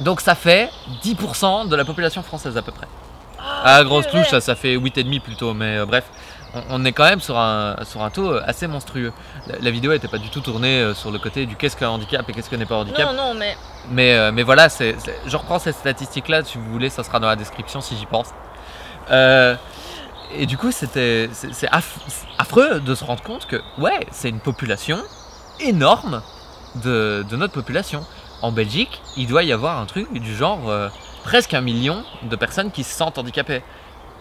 Donc ça fait 10% de la population française à peu près. Ah, grosse touche, ça fait 8,5 plutôt, mais bref. On est quand même sur un taux assez monstrueux. La vidéo n'était pas du tout tournée sur le côté du qu'est-ce qu'un handicap et qu'est-ce que n'est pas un handicap. Non, mais voilà, je reprends ces statistiques-là, si vous voulez, ça sera dans la description si j'y pense. Et du coup, c'est affreux de se rendre compte que, ouais, c'est une population énorme de notre population. En Belgique, il doit y avoir un truc du genre presque 1 million de personnes qui se sentent handicapées,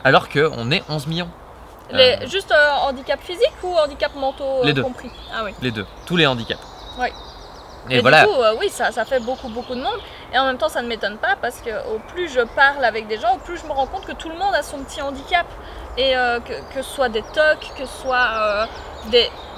alors qu'on est 11 millions. Juste handicap physique ou handicap mentaux les deux. Compris. Ah oui. Les deux, tous les handicaps. Oui. Et voilà. Du coup, oui, ça fait beaucoup de monde. Et en même temps, ça ne m'étonne pas parce que au plus je parle avec des gens, au plus je me rends compte que tout le monde a son petit handicap. Et que ce soit des TOC, que ce soit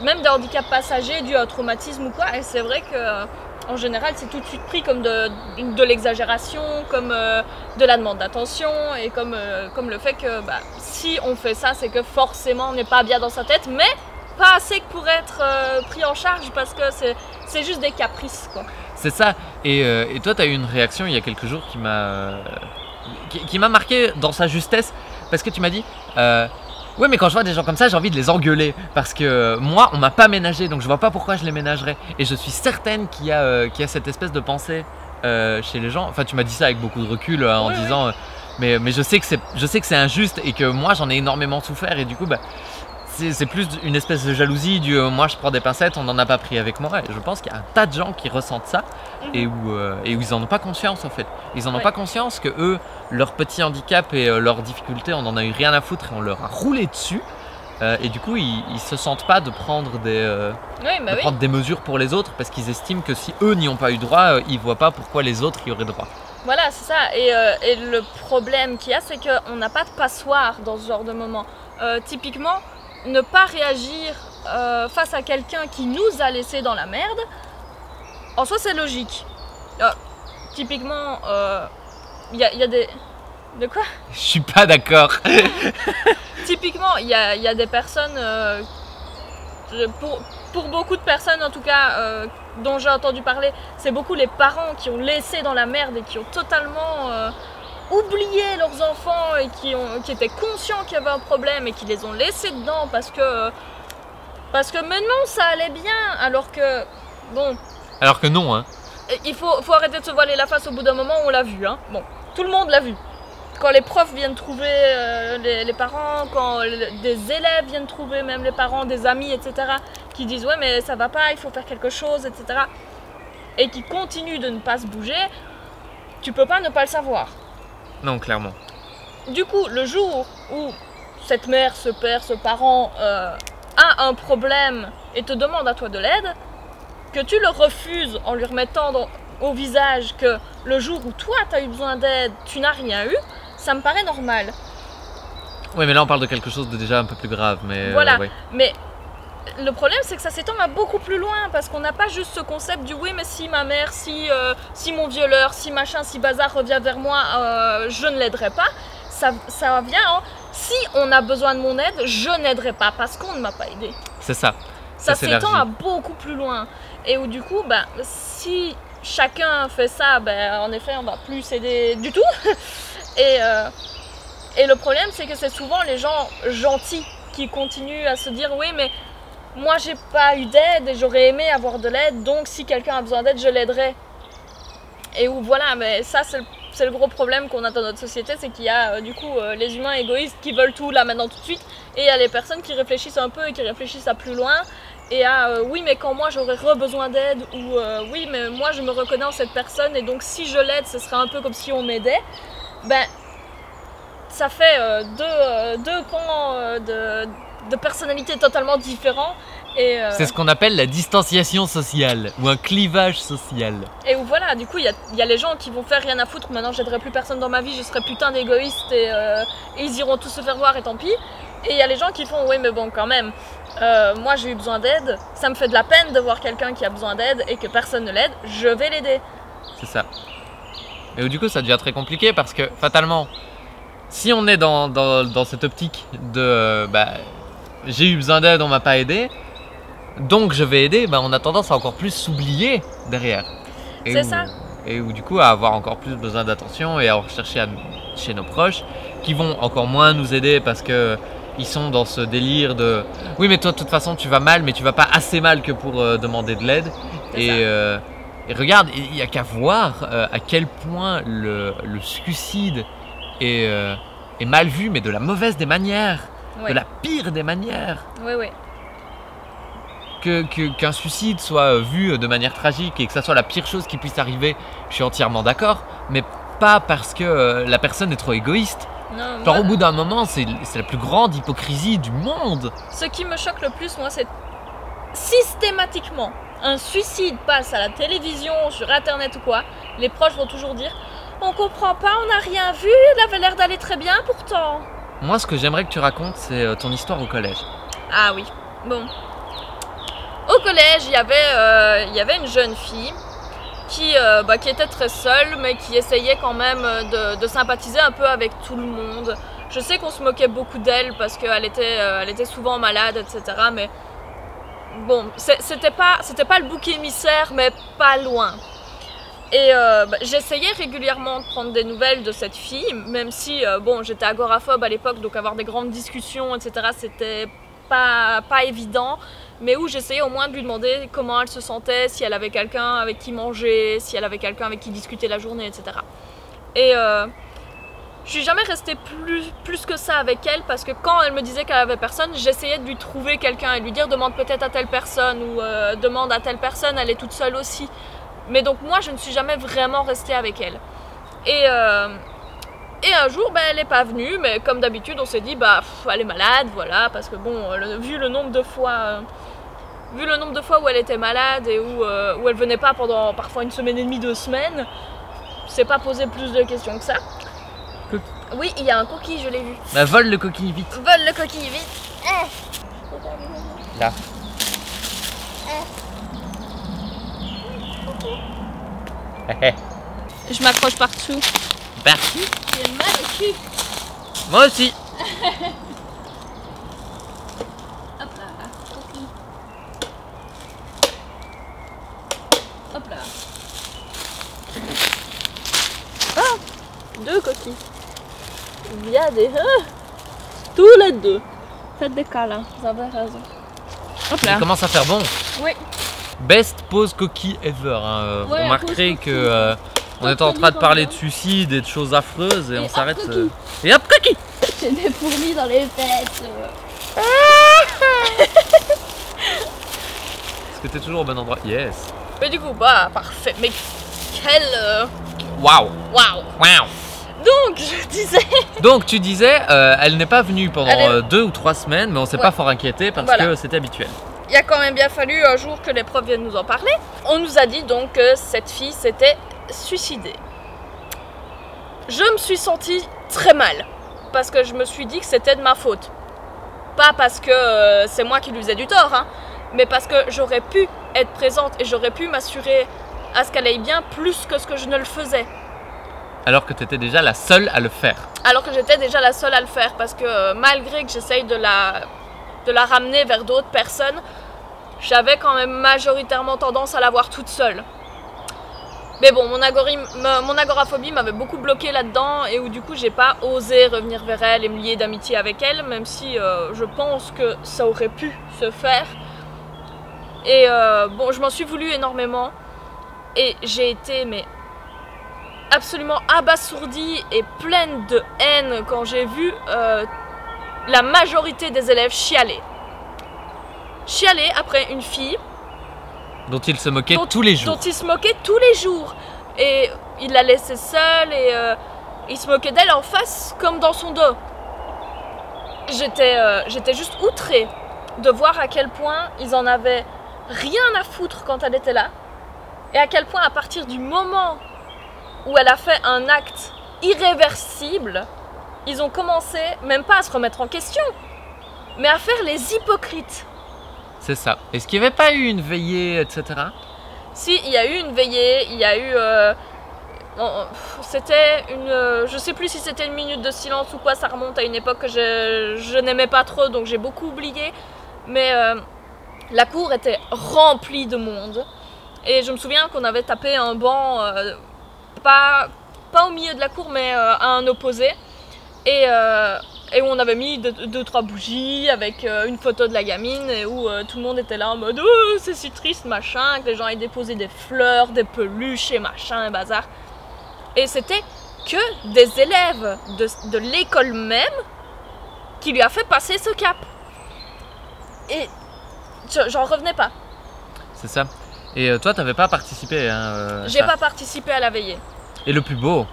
même des handicaps passagers dus à un traumatisme ou quoi. Et c'est vrai que en général, c'est tout de suite pris comme de l'exagération, comme de la demande d'attention et comme le fait que si on fait ça, c'est que forcément on n'est pas bien dans sa tête, mais pas assez pour être pris en charge parce que c'est juste des caprices, quoi. C'est ça. Et toi, tu as eu une réaction il y a quelques jours qui m'a marqué dans sa justesse parce que tu m'as dit ouais mais quand je vois des gens comme ça j'ai envie de les engueuler parce que moi on m'a pas ménagé donc je vois pas pourquoi je les ménagerais et je suis certaine qu'il y a cette espèce de pensée chez les gens. Enfin tu m'as dit ça avec beaucoup de recul en disant mais je sais que c'est injuste et que moi j'en ai énormément souffert et du coup c'est plus une espèce de jalousie du moi je prends des pincettes, on n'en a pas pris avec moi. Et je pense qu'il y a un tas de gens qui ressentent ça et où ils en ont pas conscience en fait. Ils en ont pas conscience que eux, leur petit handicap et leurs difficultés, on en a eu rien à foutre et on leur a roulé dessus. Et du coup, ils se sentent pas de prendre prendre des mesures pour les autres parce qu'ils estiment que si eux n'y ont pas eu droit, ils voient pas pourquoi les autres y auraient droit. Voilà, c'est ça. Et le problème qu'il y a, c'est qu'on n'a pas de passoire dans ce genre de moment. Typiquement, ne pas réagir face à quelqu'un qui nous a laissé dans la merde, en soi c'est logique. Typiquement, il y a des... De quoi? Je suis pas d'accord. Typiquement, il y a des personnes, pour beaucoup de personnes en tout cas, dont j'ai entendu parler, c'est beaucoup les parents qui ont laissé dans la merde et qui ont totalement oublié leurs enfants et qui étaient conscients qu'il y avait un problème et qui les ont laissés dedans parce que mais non, ça allait bien, alors que, bon... Alors que non, hein. Il faut arrêter de se voiler la face au bout d'un moment, on l'a vu, hein. Bon, tout le monde l'a vu. Quand les profs viennent trouver les parents, quand des élèves viennent trouver même les parents, des amis, etc., qui disent « ouais mais ça va pas, il faut faire quelque chose, etc. » et qui continuent de ne pas se bouger, tu peux pas ne pas le savoir. Non, clairement. Du coup, le jour où cette mère, ce père, ce parent a un problème et te demande à toi de l'aide, que tu le refuses en lui remettant au visage que le jour où toi tu as eu besoin d'aide, tu n'as rien eu, ça me paraît normal. Oui, mais là on parle de quelque chose de déjà un peu plus grave. Mais voilà, ouais. Mais le problème c'est que ça s'étend à beaucoup plus loin parce qu'on n'a pas juste ce concept du oui mais si ma mère, si mon violeur, si machin, si bazar revient vers moi, je ne l'aiderai pas. Ça vient, hein. Si on a besoin de mon aide, je n'aiderai pas parce qu'on ne m'a pas aidé. C'est ça. Ça s'étend à beaucoup plus loin. Et où du coup, bah, si chacun fait ça, bah, en effet on va plus s'aider du tout. Et le problème c'est que c'est souvent les gens gentils qui continuent à se dire oui mais moi j'ai pas eu d'aide et j'aurais aimé avoir de l'aide, donc si quelqu'un a besoin d'aide je l'aiderai. Et où voilà, mais ça c'est le gros problème qu'on a dans notre société, c'est qu'il y a du coup les humains égoïstes qui veulent tout là maintenant tout de suite, et il y a les personnes qui réfléchissent un peu et qui réfléchissent à plus loin, et à oui mais quand moi j'aurais besoin d'aide, ou oui mais moi je me reconnais en cette personne et donc si je l'aide ce serait un peu comme si on m'aidait. Ben ça fait deux pans de personnalités totalement différents. C'est ce qu'on appelle la distanciation sociale ou un clivage social. Et où voilà, du coup il y a les gens qui vont faire rien à foutre, maintenant j'aiderai plus personne dans ma vie, je serai putain d'égoïste et ils iront tous se faire voir et tant pis. Et il y a les gens qui font oui mais bon quand même, moi j'ai eu besoin d'aide, ça me fait de la peine de voir quelqu'un qui a besoin d'aide et que personne ne l'aide, je vais l'aider. C'est ça. Et du coup ça devient très compliqué parce que fatalement, si on est dans cette optique de j'ai eu besoin d'aide, on m'a pas aidé, donc je vais aider, on a tendance à encore plus s'oublier derrière. C'est ça. Et où du coup à avoir encore plus besoin d'attention et à rechercher chez nos proches qui vont encore moins nous aider parce que ils sont dans ce délire de oui mais toi de toute façon tu vas mal mais tu vas pas assez mal que pour demander de l'aide. Et regarde, il n'y a qu'à voir à quel point le suicide est mal vu, mais de la mauvaise des manières, de la pire des manières. Oui, oui. Qu'un suicide soit vu de manière tragique et que ça soit la pire chose qui puisse arriver, je suis entièrement d'accord, mais pas parce que la personne est trop égoïste. Non, genre au bout d'un moment, c'est la plus grande hypocrisie du monde. Ce qui me choque le plus, moi, c'est systématiquement un suicide passe à la télévision, sur internet ou quoi, les proches vont toujours dire on comprend pas, on n'a rien vu, il avait l'air d'aller très bien pourtant. Moi ce que j'aimerais que tu racontes c'est ton histoire au collège. Ah oui, bon. Au collège il y avait une jeune fille qui était très seule mais qui essayait quand même de sympathiser un peu avec tout le monde. Je sais qu'on se moquait beaucoup d'elle parce qu'elle était souvent malade, etc. Mais bon, c'était pas le bouc émissaire, mais pas loin. Et j'essayais régulièrement de prendre des nouvelles de cette fille, même si j'étais agoraphobe à l'époque, donc avoir des grandes discussions, etc. c'était pas évident, mais où j'essayais au moins de lui demander comment elle se sentait, si elle avait quelqu'un avec qui manger, si elle avait quelqu'un avec qui discuter la journée, etc. Et je suis jamais restée plus que ça avec elle parce que quand elle me disait qu'elle avait personne, j'essayais de lui trouver quelqu'un et lui dire demande peut-être à telle personne ou demande à telle personne, elle est toute seule aussi. Mais donc moi je ne suis jamais vraiment restée avec elle. Et un jour elle est pas venue, mais comme d'habitude on s'est dit elle est malade, voilà, parce que bon, vu le nombre de fois où elle était malade et où elle venait pas pendant parfois 1 semaine et demie, 2 semaines, c'est pas posé plus de questions que ça. Oui, il y a un coquille, je l'ai vu. Vole le coquille vite. Vole le coquille vite. Là. Je m'accroche partout. Merci. Tu es magnifique. Moi aussi. Hop là, coquille. Hop là. Ah, 2 coquilles. Il y a des... tous les 2. Faites des câlins, vous avez raison. Hop là. Il commence à faire bon. Oui. Best pause coquille ever. Hein. Ouais, Vous remarquerez pause que on est en train de parler de suicide et de choses affreuses et on s'arrête. Et hop, coquille. J'ai des fourmis dans les fesses. Est-ce que t'es toujours au bon endroit? Yes. Mais du coup, bah, parfait. Mais quel... Waouh. Waouh. Waouh. Donc, je disais... Donc tu disais, elle n'est pas venue pendant Elle est- 2 ou 3 semaines, mais on s'est pas fort inquiété parce Voilà. que c'était habituel. Il a quand même bien fallu un jour que les profs viennent nous en parler. On nous a dit donc que cette fille s'était suicidée. Je me suis sentie très mal parce que je me suis dit que c'était de ma faute. Pas parce que c'est moi qui lui faisais du tort, hein, mais parce que j'aurais pu être présente et j'aurais pu m'assurer à ce qu'elle aille bien plus que ce que je ne le faisais. Alors que tu étais déjà la seule à le faire. Alors que j'étais déjà la seule à le faire parce que malgré que j'essaye de la ramener vers d'autres personnes, j'avais quand même majoritairement tendance à la voir toute seule. Mais bon, mon agoraphobie m'avait beaucoup bloqué là-dedans et où du coup j'ai pas osé revenir vers elle et me lier d'amitié avec elle, même si je pense que ça aurait pu se faire. Et bon, je m'en suis voulu énormément et j'ai été mais absolument abasourdie et pleine de haine quand j'ai vu la majorité des élèves chialer. Chialer après une fille Dont il se moquait tous les jours. dont il se moquait tous les jours. Et il la laissait seule et il se moquait d'elle en face comme dans son dos. J'étais juste outrée de voir à quel point ils en avaient rien à foutre quand elle était là. Et à quel point à partir du moment où elle a fait un acte irréversible, ils ont commencé même pas à se remettre en question, mais à faire les hypocrites. C'est ça. Est-ce qu'il n'y avait pas eu une veillée, etc. Si, il y a eu une veillée, il y a eu... c'était une... je sais plus si c'était une minute de silence ou quoi, ça remonte à une époque que je n'aimais pas trop, donc j'ai beaucoup oublié. Mais la cour était remplie de monde. Et je me souviens qu'on avait tapé un banc, pas au milieu de la cour, mais à un opposé. Et où on avait mis 2-3 bougies avec une photo de la gamine et où tout le monde était là en mode oh, c'est si triste, machin, que les gens aient déposé des fleurs, des peluches et machin, et bazar. Et c'était que des élèves de l'école même qui lui a fait passer ce cap. Et j'en revenais pas. C'est ça. Et toi, t'avais pas participé hein, J'ai pas participé à la veillée. Et le plus beau,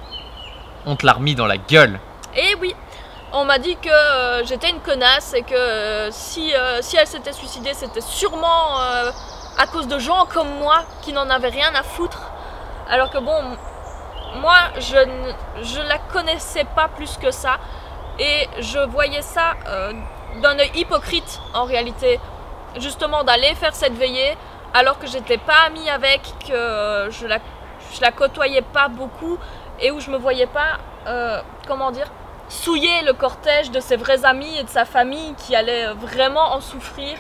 on te l'a remis dans la gueule. Et oui, on m'a dit que j'étais une connasse et que si elle s'était suicidée, c'était sûrement à cause de gens comme moi qui n'en avaient rien à foutre. Alors que bon, moi, je la connaissais pas plus que ça et je voyais ça d'un œil hypocrite en réalité. Justement d'aller faire cette veillée alors que j'étais pas amie avec, que je la côtoyais pas beaucoup et où je me voyais pas, comment dire, souiller le cortège de ses vrais amis et de sa famille qui allaient vraiment en souffrir.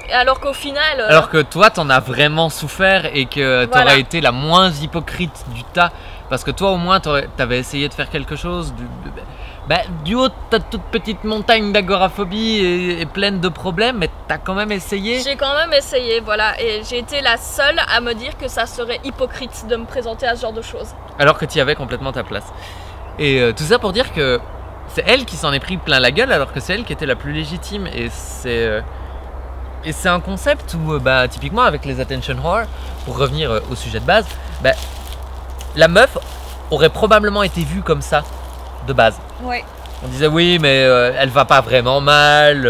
Et alors qu'au final... Alors que toi, t'en as vraiment souffert et que t'aurais Voilà. été la moins hypocrite du tas. Parce que toi, au moins, t'avais essayé de faire quelque chose du haut de ta toute petite montagne d'agoraphobie et pleine de problèmes, mais t'as quand même essayé. J'ai quand même essayé, voilà. Et j'ai été la seule à me dire que ça serait hypocrite de me présenter à ce genre de choses. Alors que tu avais complètement ta place. Et tout ça pour dire que c'est elle qui s'en est pris plein la gueule alors que c'est elle qui était la plus légitime. Et c'est un concept où, typiquement avec les attention whore, pour revenir au sujet de base, la meuf aurait probablement été vue comme ça, de base. Ouais. On disait oui, mais elle va pas vraiment mal,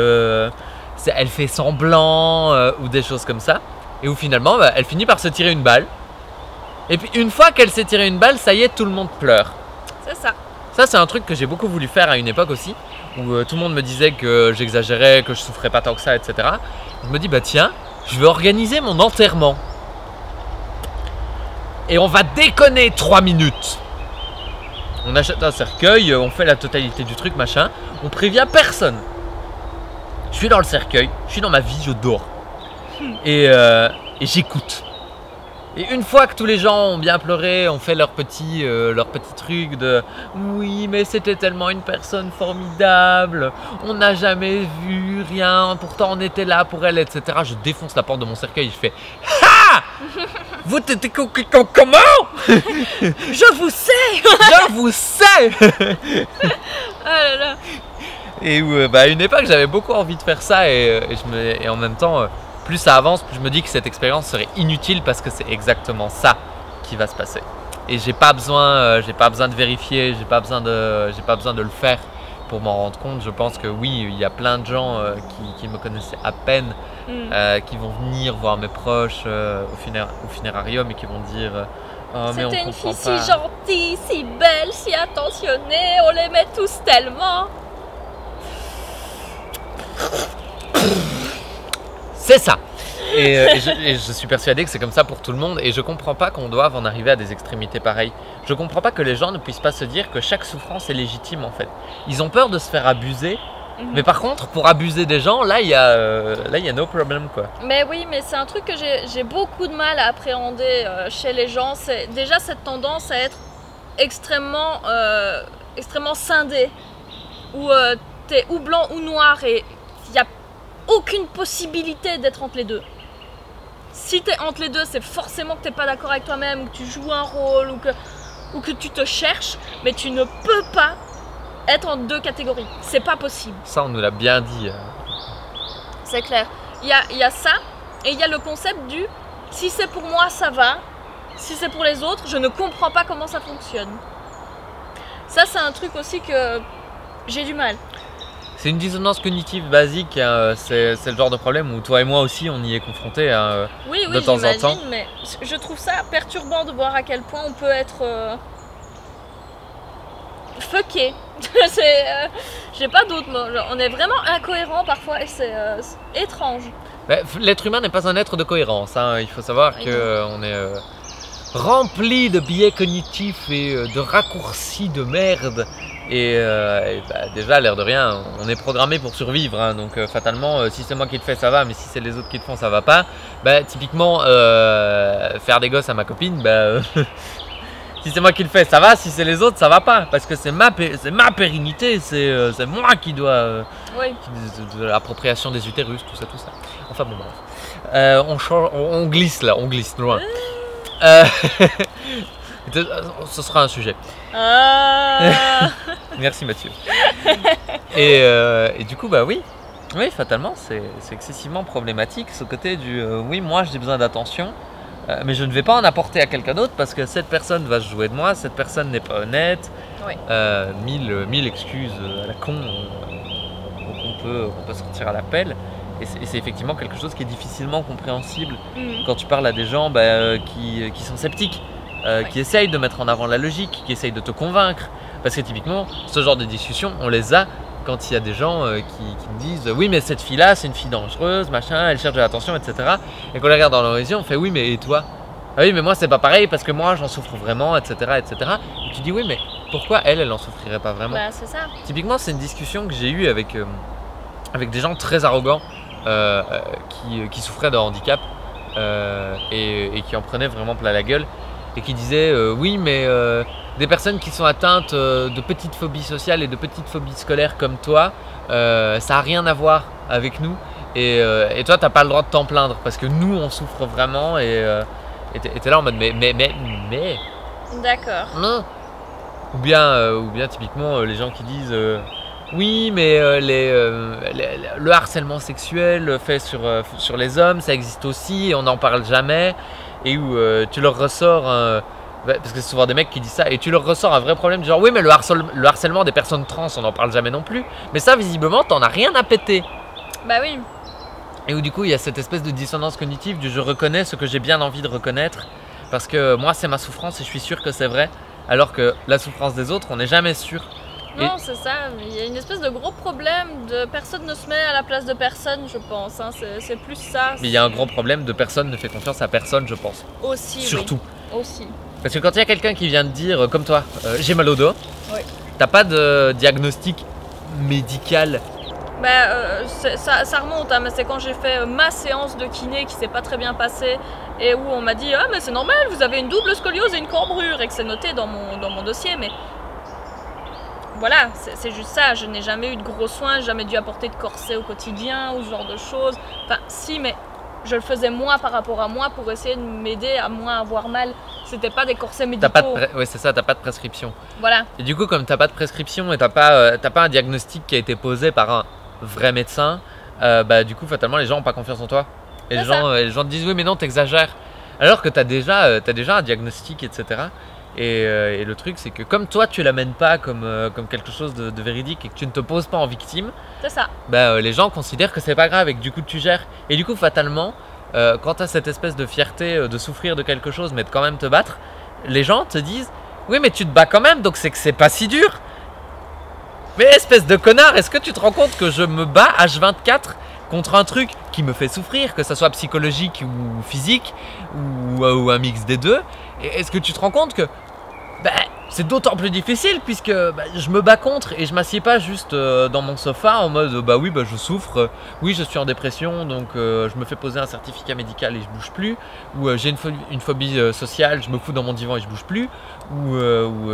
elle fait semblant, ou des choses comme ça. Et où finalement, elle finit par se tirer une balle. Et puis une fois qu'elle s'est tirée une balle, ça y est, tout le monde pleure. C'est ça. Ça, c'est un truc que j'ai beaucoup voulu faire à une époque aussi, où tout le monde me disait que j'exagérais, que je souffrais pas tant que ça, etc. Je me dis, tiens, je vais organiser mon enterrement. Et on va déconner 3 minutes. On achète un cercueil, on fait la totalité du truc, machin. On prévient personne. Je suis dans le cercueil, je suis dans ma vie, je dors. Et j'écoute. Et une fois que tous les gens ont bien pleuré, ont fait leur petit truc de oui, mais c'était tellement une personne formidable, on n'a jamais vu rien, pourtant on était là pour elle, etc. Je défonce la porte de mon cercueil, je fais ha! Vous t'étais comment? Je vous sais. Je vous sais. Ah là là. Et à une époque, j'avais beaucoup envie de faire ça et en même temps, plus ça avance, plus je me dis que cette expérience serait inutile parce que c'est exactement ça qui va se passer. Et j'ai pas besoin de vérifier, j'ai pas besoin de le faire pour m'en rendre compte. Je pense que oui, il y a plein de gens qui me connaissaient à peine, qui vont venir voir mes proches au funérarium et qui vont dire oh, mais on c'était une comprend fille pas. si gentille, si belle, si attentionnée, on l'aimait tous tellement. C'est ça. Et je suis persuadé que c'est comme ça pour tout le monde et je comprends pas qu'on doive en arriver à des extrémités pareilles. Je comprends pas que les gens ne puissent pas se dire que chaque souffrance est légitime en fait. Ils ont peur de se faire abuser, mais par contre pour abuser des gens, là il y a no problem quoi. Mais oui, mais c'est un truc que j'ai beaucoup de mal à appréhender chez les gens. C'est déjà cette tendance à être extrêmement scindé, où t'es ou blanc ou noir et il n'y a aucune possibilité d'être entre les deux. Si t'es entre les deux, c'est forcément que t'es pas d'accord avec toi-même, que tu joues un rôle ou que tu te cherches, mais tu ne peux pas être en deux catégories. C'est pas possible. Ça on nous l'a bien dit. C'est clair. Il y a ça, et il y a le concept du si c'est pour moi, ça va. Si c'est pour les autres, je ne comprends pas comment ça fonctionne. Ça, c'est un truc aussi que j'ai du mal. C'est une dissonance cognitive basique, hein, c'est le genre de problème où toi et moi aussi on y est confrontés hein, oui, de temps en temps. Mais je trouve ça perturbant de voir à quel point on peut être fucké. J'ai pas d'autre mot. On est vraiment incohérent parfois et c'est étrange. L'être humain n'est pas un être de cohérence, hein. Il faut savoir qu'on est rempli de biais cognitifs et de raccourcis de merde. Et déjà, l'air de rien, on est programmé pour survivre, hein, donc fatalement, si c'est moi qui le fais, ça va, mais si c'est les autres qui le font, ça va pas. Typiquement, faire des gosses à ma copine, si c'est moi qui le fais, ça va, si c'est les autres, ça va pas, parce que c'est ma pérennité, c'est moi qui dois... Oui. De l'appropriation des utérus, tout ça. Enfin bon, bref. On glisse là, on glisse loin. Ce sera un sujet. Merci Mathieu. Et du coup, oui, fatalement, c'est excessivement problématique ce côté du oui, moi j'ai besoin d'attention, mais je ne vais pas en apporter à quelqu'un d'autre parce que cette personne va se jouer de moi, cette personne n'est pas honnête. Oui. Mille excuses à la con qu'on peut sortir à l'appel. Et c'est effectivement quelque chose qui est difficilement compréhensible quand tu parles à des gens qui sont sceptiques. Qui essayent de mettre en avant la logique, qui essayent de te convaincre. Parce que typiquement, ce genre de discussion, on les a quand il y a des gens qui me disent oui, mais cette fille-là, c'est une fille dangereuse, machin, elle cherche de l'attention, etc. Et qu'on les regarde dans leur yeux, on fait oui, mais et toi? Ah oui, mais moi, c'est pas pareil parce que moi, j'en souffre vraiment, etc. Et tu dis oui, mais pourquoi elle en souffrirait pas vraiment? C'est ça. Typiquement, c'est une discussion que j'ai eue avec des gens très arrogants qui souffraient de handicap et qui en prenaient vraiment plein la gueule. Et qui disait oui, mais des personnes qui sont atteintes de petites phobies sociales et de petites phobies scolaires comme toi, ça n'a rien à voir avec nous. Et toi, t'as pas le droit de t'en plaindre parce que nous, on souffre vraiment. Et t'es là en mode mais. D'accord. Non. Ou bien typiquement les gens qui disent oui, mais le harcèlement sexuel fait sur les hommes, ça existe aussi et on n'en parle jamais. Et où tu leur ressors parce que c'est souvent des mecs qui disent ça, et tu leur ressors un vrai problème du genre oui, mais le harcèlement des personnes trans, on n'en parle jamais non plus, mais ça visiblement t'en as rien à péter. Oui. Et où du coup il y a cette espèce de dissonance cognitive du je reconnais ce que j'ai bien envie de reconnaître parce que moi c'est ma souffrance et je suis sûr que c'est vrai, alors que la souffrance des autres on n'est jamais sûr. Non, c'est ça, il y a une espèce de gros problème de personne ne se met à la place de personne, je pense, hein. C'est plus ça. Mais il y a un gros problème de personne ne fait confiance à personne, je pense. Aussi, surtout. Oui. Aussi. Parce que quand il y a quelqu'un qui vient te dire, comme toi, j'ai mal au dos, Oui. t'as pas de diagnostic médical. Ça remonte, hein, mais c'est quand j'ai fait ma séance de kiné qui s'est pas très bien passée et où on m'a dit ah mais c'est normal, vous avez une double scoliose et une cambrure et que c'est noté dans mon dossier, mais voilà, c'est juste ça, je n'ai jamais eu de gros soins, jamais dû apporter de corset au quotidien ou ce genre de choses. Enfin si, mais je le faisais moi par rapport à moi pour essayer de m'aider à moins avoir mal. C'était pas des corsets médicaux. Ouais, c'est ça, t'as pas de prescription. Voilà. Et du coup, comme t'as pas de prescription et t'as pas un diagnostic qui a été posé par un vrai médecin, du coup, fatalement, les gens ont pas confiance en toi. Et les gens te disent oui, mais non, t'exagères. Alors que t'as déjà un diagnostic, etc. Et le truc, c'est que comme toi, tu l'amènes pas comme quelque chose de véridique et que tu ne te poses pas en victime, c'est ça. Les gens considèrent que c'est pas grave et que du coup, tu gères. Et du coup, fatalement, quand tu as cette espèce de fierté de souffrir de quelque chose mais de quand même te battre, les gens te disent oui mais tu te bats quand même donc c'est que c'est pas si dur. Mais espèce de connard, est-ce que tu te rends compte que je me bats H24 contre un truc qui me fait souffrir, que ça soit psychologique ou physique ou un mix des deux? Et est-ce que tu te rends compte que c'est d'autant plus difficile puisque je me bats contre et je m'assieds pas juste dans mon sofa en mode oui je souffre, oui je suis en dépression donc je me fais poser un certificat médical et je bouge plus, ou j'ai une phobie sociale, je me fous dans mon divan et je bouge plus, ou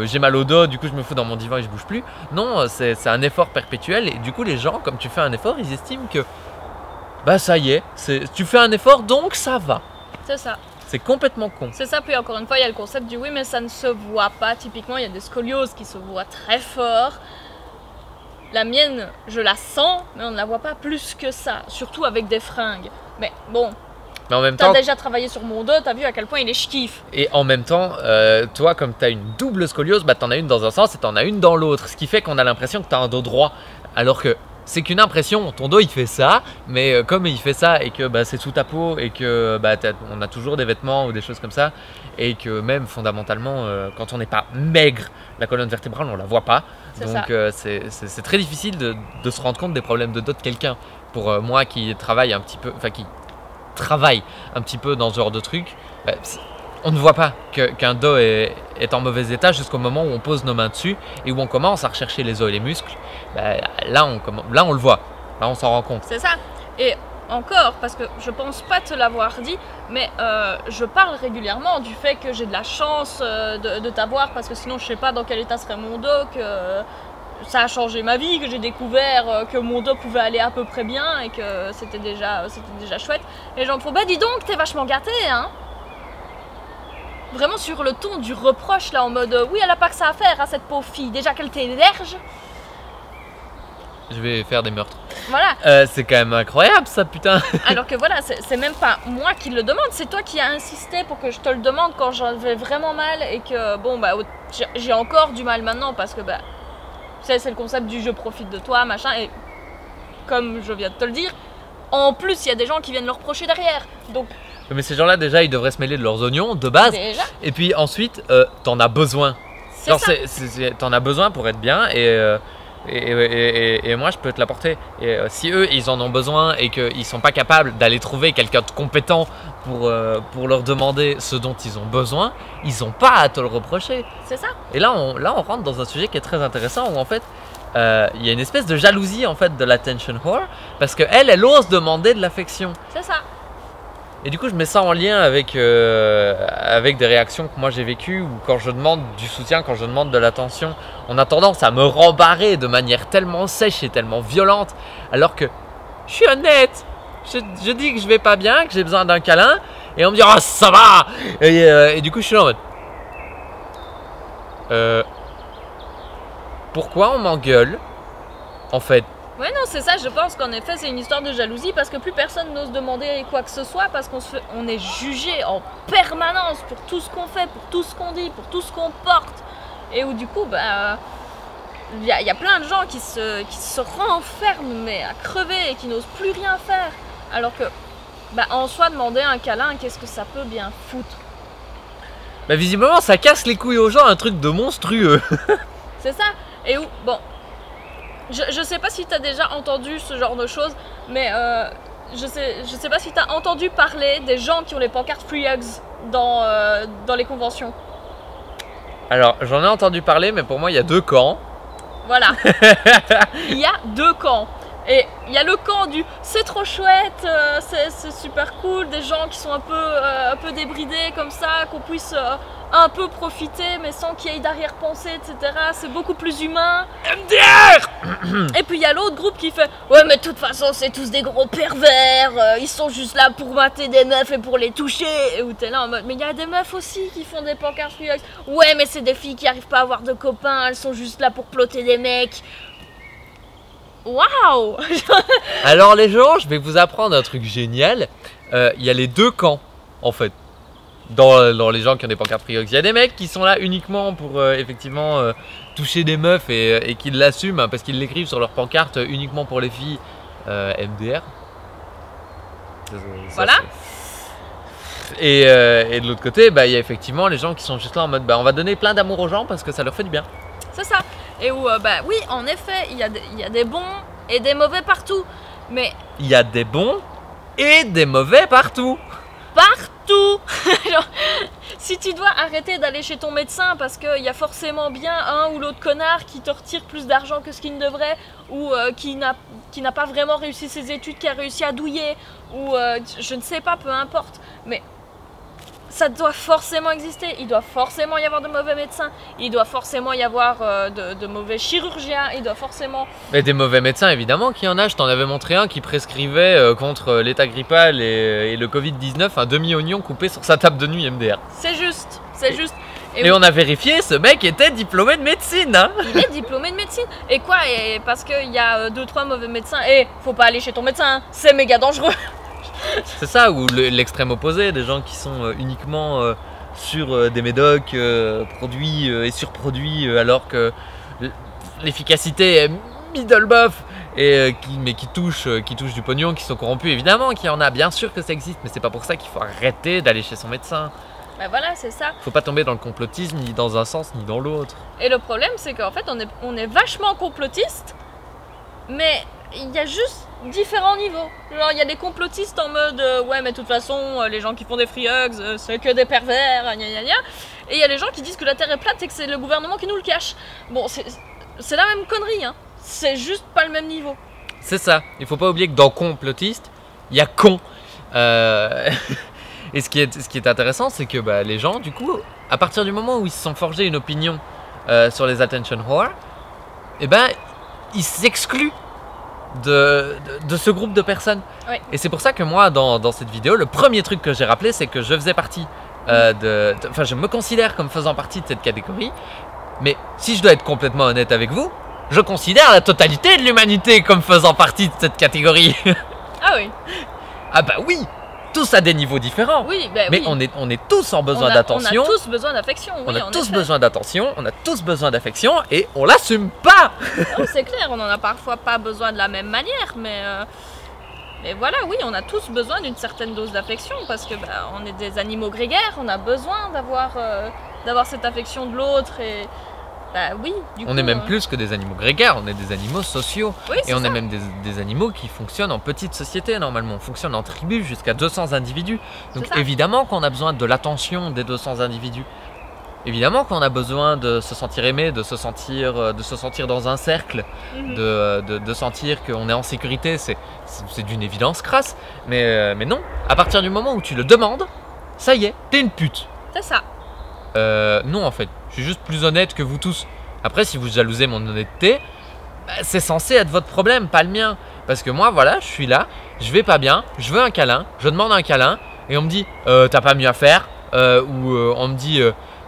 j'ai mal au dos du coup je me fous dans mon divan et je bouge plus. Non, c'est un effort perpétuel et du coup les gens, comme tu fais un effort, ils estiment que ça y est, tu fais un effort donc ça va. C'est ça. C'est complètement con. C'est ça, puis encore une fois, il y a le concept du oui, mais ça ne se voit pas. Typiquement, il y a des scolioses qui se voient très fort. La mienne, je la sens, mais on ne la voit pas plus que ça. Surtout avec des fringues. Mais bon, mais en même t'as temps, déjà travaillé sur mon dos, t'as vu à quel point il est ch'kiff. Et en même temps, toi, comme t'as une double scoliose, t'en as une dans un sens et t'en as une dans l'autre. Ce qui fait qu'on a l'impression que t'as un dos droit. Alors que c'est qu'une impression, ton dos il fait ça, mais comme il fait ça et que c'est sous ta peau et que on a toujours des vêtements ou des choses comme ça, et que même fondamentalement, quand on n'est pas maigre, la colonne vertébrale on la voit pas. Donc c'est très difficile de se rendre compte des problèmes de dos de quelqu'un. Pour moi qui travaille un petit peu, dans ce genre de truc, on ne voit pas qu'un dos est en mauvais état jusqu'au moment où on pose nos mains dessus et où on commence à rechercher les os et les muscles. Là on le voit, là on s'en rend compte. C'est ça. Et encore, parce que je pense pas te l'avoir dit, mais je parle régulièrement du fait que j'ai de la chance de t'avoir, parce que sinon je sais pas dans quel état serait mon dos, que ça a changé ma vie, que j'ai découvert que mon dos pouvait aller à peu près bien et que c'était déjà chouette. Et j'en trouve, dis donc, t'es vachement gâté, hein. Vraiment sur le ton du reproche, là, en mode oui, elle a pas que ça à faire à cette pauvre fille, déjà qu'elle t'héberge. Je vais faire des meurtres. Voilà. C'est quand même incroyable ça, putain. Alors que voilà, c'est même pas moi qui le demande, c'est toi qui as insisté pour que je te le demande quand j'avais vraiment mal et que j'ai encore du mal maintenant parce que c'est le concept du je profite de toi, machin, et comme je viens de te le dire, en plus il y a des gens qui viennent le reprocher derrière. Donc mais ces gens-là, déjà, ils devraient se mêler de leurs oignons, de base. Déjà. Et puis ensuite, t'en as besoin. T'en as besoin pour être bien et moi, je peux te l'apporter. Et si eux, ils en ont besoin et qu'ils sont pas capables d'aller trouver quelqu'un de compétent pour leur demander ce dont ils ont besoin, ils ont pas à te le reprocher. C'est ça. Et là, on rentre dans un sujet qui est très intéressant où en fait, il y a une espèce de jalousie en fait de l'attention whore parce qu'elle ose demander de l'affection. C'est ça. Et du coup, je mets ça en lien avec des réactions que moi j'ai vécues où quand je demande du soutien, quand je demande de l'attention, on a tendance à me rembarrer de manière tellement sèche et tellement violente, alors que je suis honnête. Je dis que je vais pas bien, que j'ai besoin d'un câlin, et on me dit « Oh, ça va !» et du coup, je suis là en mode pourquoi on m'engueule, en fait? Ouais, non, c'est ça, je pense qu'en effet c'est une histoire de jalousie parce que plus personne n'ose demander quoi que ce soit parce on est jugé en permanence pour tout ce qu'on fait, pour tout ce qu'on dit, pour tout ce qu'on porte, et où du coup il y a plein de gens qui se renferment mais à crever et qui n'osent plus rien faire, alors que en soi demander un câlin, qu'est-ce que ça peut bien foutre? Visiblement ça casse les couilles aux gens, un truc de monstrueux. C'est ça. Et où je sais pas si t'as déjà entendu ce genre de choses, mais je sais pas si t'as entendu parler des gens qui ont les pancartes Free Hugs dans les conventions. Alors, j'en ai entendu parler, mais pour moi, il y a 2 camps. Voilà. Il y a 2 camps. Et il y a le camp du c'est trop chouette, c'est super cool, des gens qui sont un peu débridés comme ça, qu'on puisse un peu profiter mais sans qu'il y ait d'arrière-pensée, etc. C'est beaucoup plus humain. MDR. Et puis il y a l'autre groupe qui fait ouais mais de toute façon c'est tous des gros pervers, ils sont juste là pour mater des meufs et pour les toucher. Et où t'es là en mode mais il y a des meufs aussi qui font des pancartes free hugs. Ouais mais c'est des filles qui arrivent pas à avoir de copains, elles sont juste là pour plotter des mecs. Waouh. Alors les gens, je vais vous apprendre un truc génial. Il y a les 2 camps en fait. Dans les gens qui ont des pancartes free hugs, il y a des mecs qui sont là uniquement pour effectivement toucher des meufs et qui l'assument hein, parce qu'ils l'écrivent sur leur pancarte uniquement pour les filles MDR. Voilà. Et de l'autre côté, bah, il y a effectivement les gens qui sont juste là en mode bah, on va donner plein d'amour aux gens parce que ça leur fait du bien. C'est ça. Et où, bah oui, en effet, il y a des bons et des mauvais partout. Mais il y a des bons et des mauvais partout. Partout. Genre, si tu dois arrêter d'aller chez ton médecin parce qu'il y a forcément bien un ou l'autre connard qui te retire plus d'argent que ce qu'il ne devrait, ou qui n'a pas vraiment réussi ses études, qui a réussi à douiller, ou je ne sais pas, peu importe. Mais ça doit forcément exister, il doit forcément y avoir de mauvais médecins, il doit forcément y avoir de mauvais chirurgiens, il doit forcément... Mais des mauvais médecins évidemment qu'il y en a, je t'en avais montré un qui prescrivait contre l'état grippal et le Covid-19 un demi-oignon coupé sur sa table de nuit MDR. C'est juste, c'est juste. Et on a vérifié, ce mec était diplômé de médecine hein. Il est diplômé de médecine. Et quoi, et parce qu'il y a 2-3 mauvais médecins, et faut pas aller chez ton médecin, hein, c'est méga dangereux. C'est ça, ou l'extrême opposé, des gens qui sont uniquement sur des médocs produits et surproduits alors que l'efficacité est middle buff et qui touchent du pognon, qui sont corrompus, évidemment qu'il y en a, bien sûr que ça existe, mais c'est pas pour ça qu'il faut arrêter d'aller chez son médecin. Ben voilà, c'est ça. Faut pas tomber dans le complotisme ni dans un sens ni dans l'autre. Et le problème c'est qu'en fait on est vachement complotiste, mais il y a juste différents niveaux. Genre il y a des complotistes en mode ouais mais de toute façon les gens qui font des free hugs c'est que des pervers, gna gna gna. Et il y a les gens qui disent que la terre est plate et que c'est le gouvernement qui nous le cache. Bon c'est la même connerie hein, c'est juste pas le même niveau. C'est ça, il faut pas oublier que dans complotiste, il y a con. Et ce qui est intéressant c'est que bah, les gens du coup, à partir du moment où ils se sont forgés une opinion sur les attention whore, et ben ils s'excluent de ce groupe de personnes. Oui. Et c'est pour ça que moi dans cette vidéo le premier truc que j'ai rappelé c'est que je faisais partie enfin je me considère comme faisant partie de cette catégorie, mais si je dois être complètement honnête avec vous, je considère la totalité de l'humanité comme faisant partie de cette catégorie. Ah oui. Ah bah oui, tous à des niveaux différents. Oui, bah mais oui. on est tous en besoin d'attention. On a tous besoin d'affection. Oui, on a tous effet. besoin d'attention, on a tous besoin d'affection et on l'assume pas. Non, c'est clair, on en a parfois pas besoin de la même manière, mais voilà, oui, on a tous besoin d'une certaine dose d'affection parce que bah, on est des animaux grégaires, on a besoin d'avoir cette affection de l'autre et bah oui. Du On coup, est même plus que des animaux grégaires, on est des animaux sociaux. Oui, et on ça. est même des animaux qui fonctionnent en petite société normalement. On fonctionne en tribu jusqu'à 200 individus. Donc ça. évidemment qu'on a besoin de l'attention des 200 individus. Évidemment qu'on a besoin de se sentir aimé, de se sentir dans un cercle, de sentir qu'on est en sécurité. C'est d'une évidence crasse. Mais non, à partir du moment où tu le demandes, ça y est, t'es une pute. C'est ça. Non en fait, je suis juste plus honnête que vous tous. Après si vous jalousez mon honnêteté, bah, c'est censé être votre problème, pas le mien. Parce que moi voilà, je suis là, je vais pas bien, je veux un câlin, je demande un câlin et on me dit t'as pas mieux à faire, ou on me dit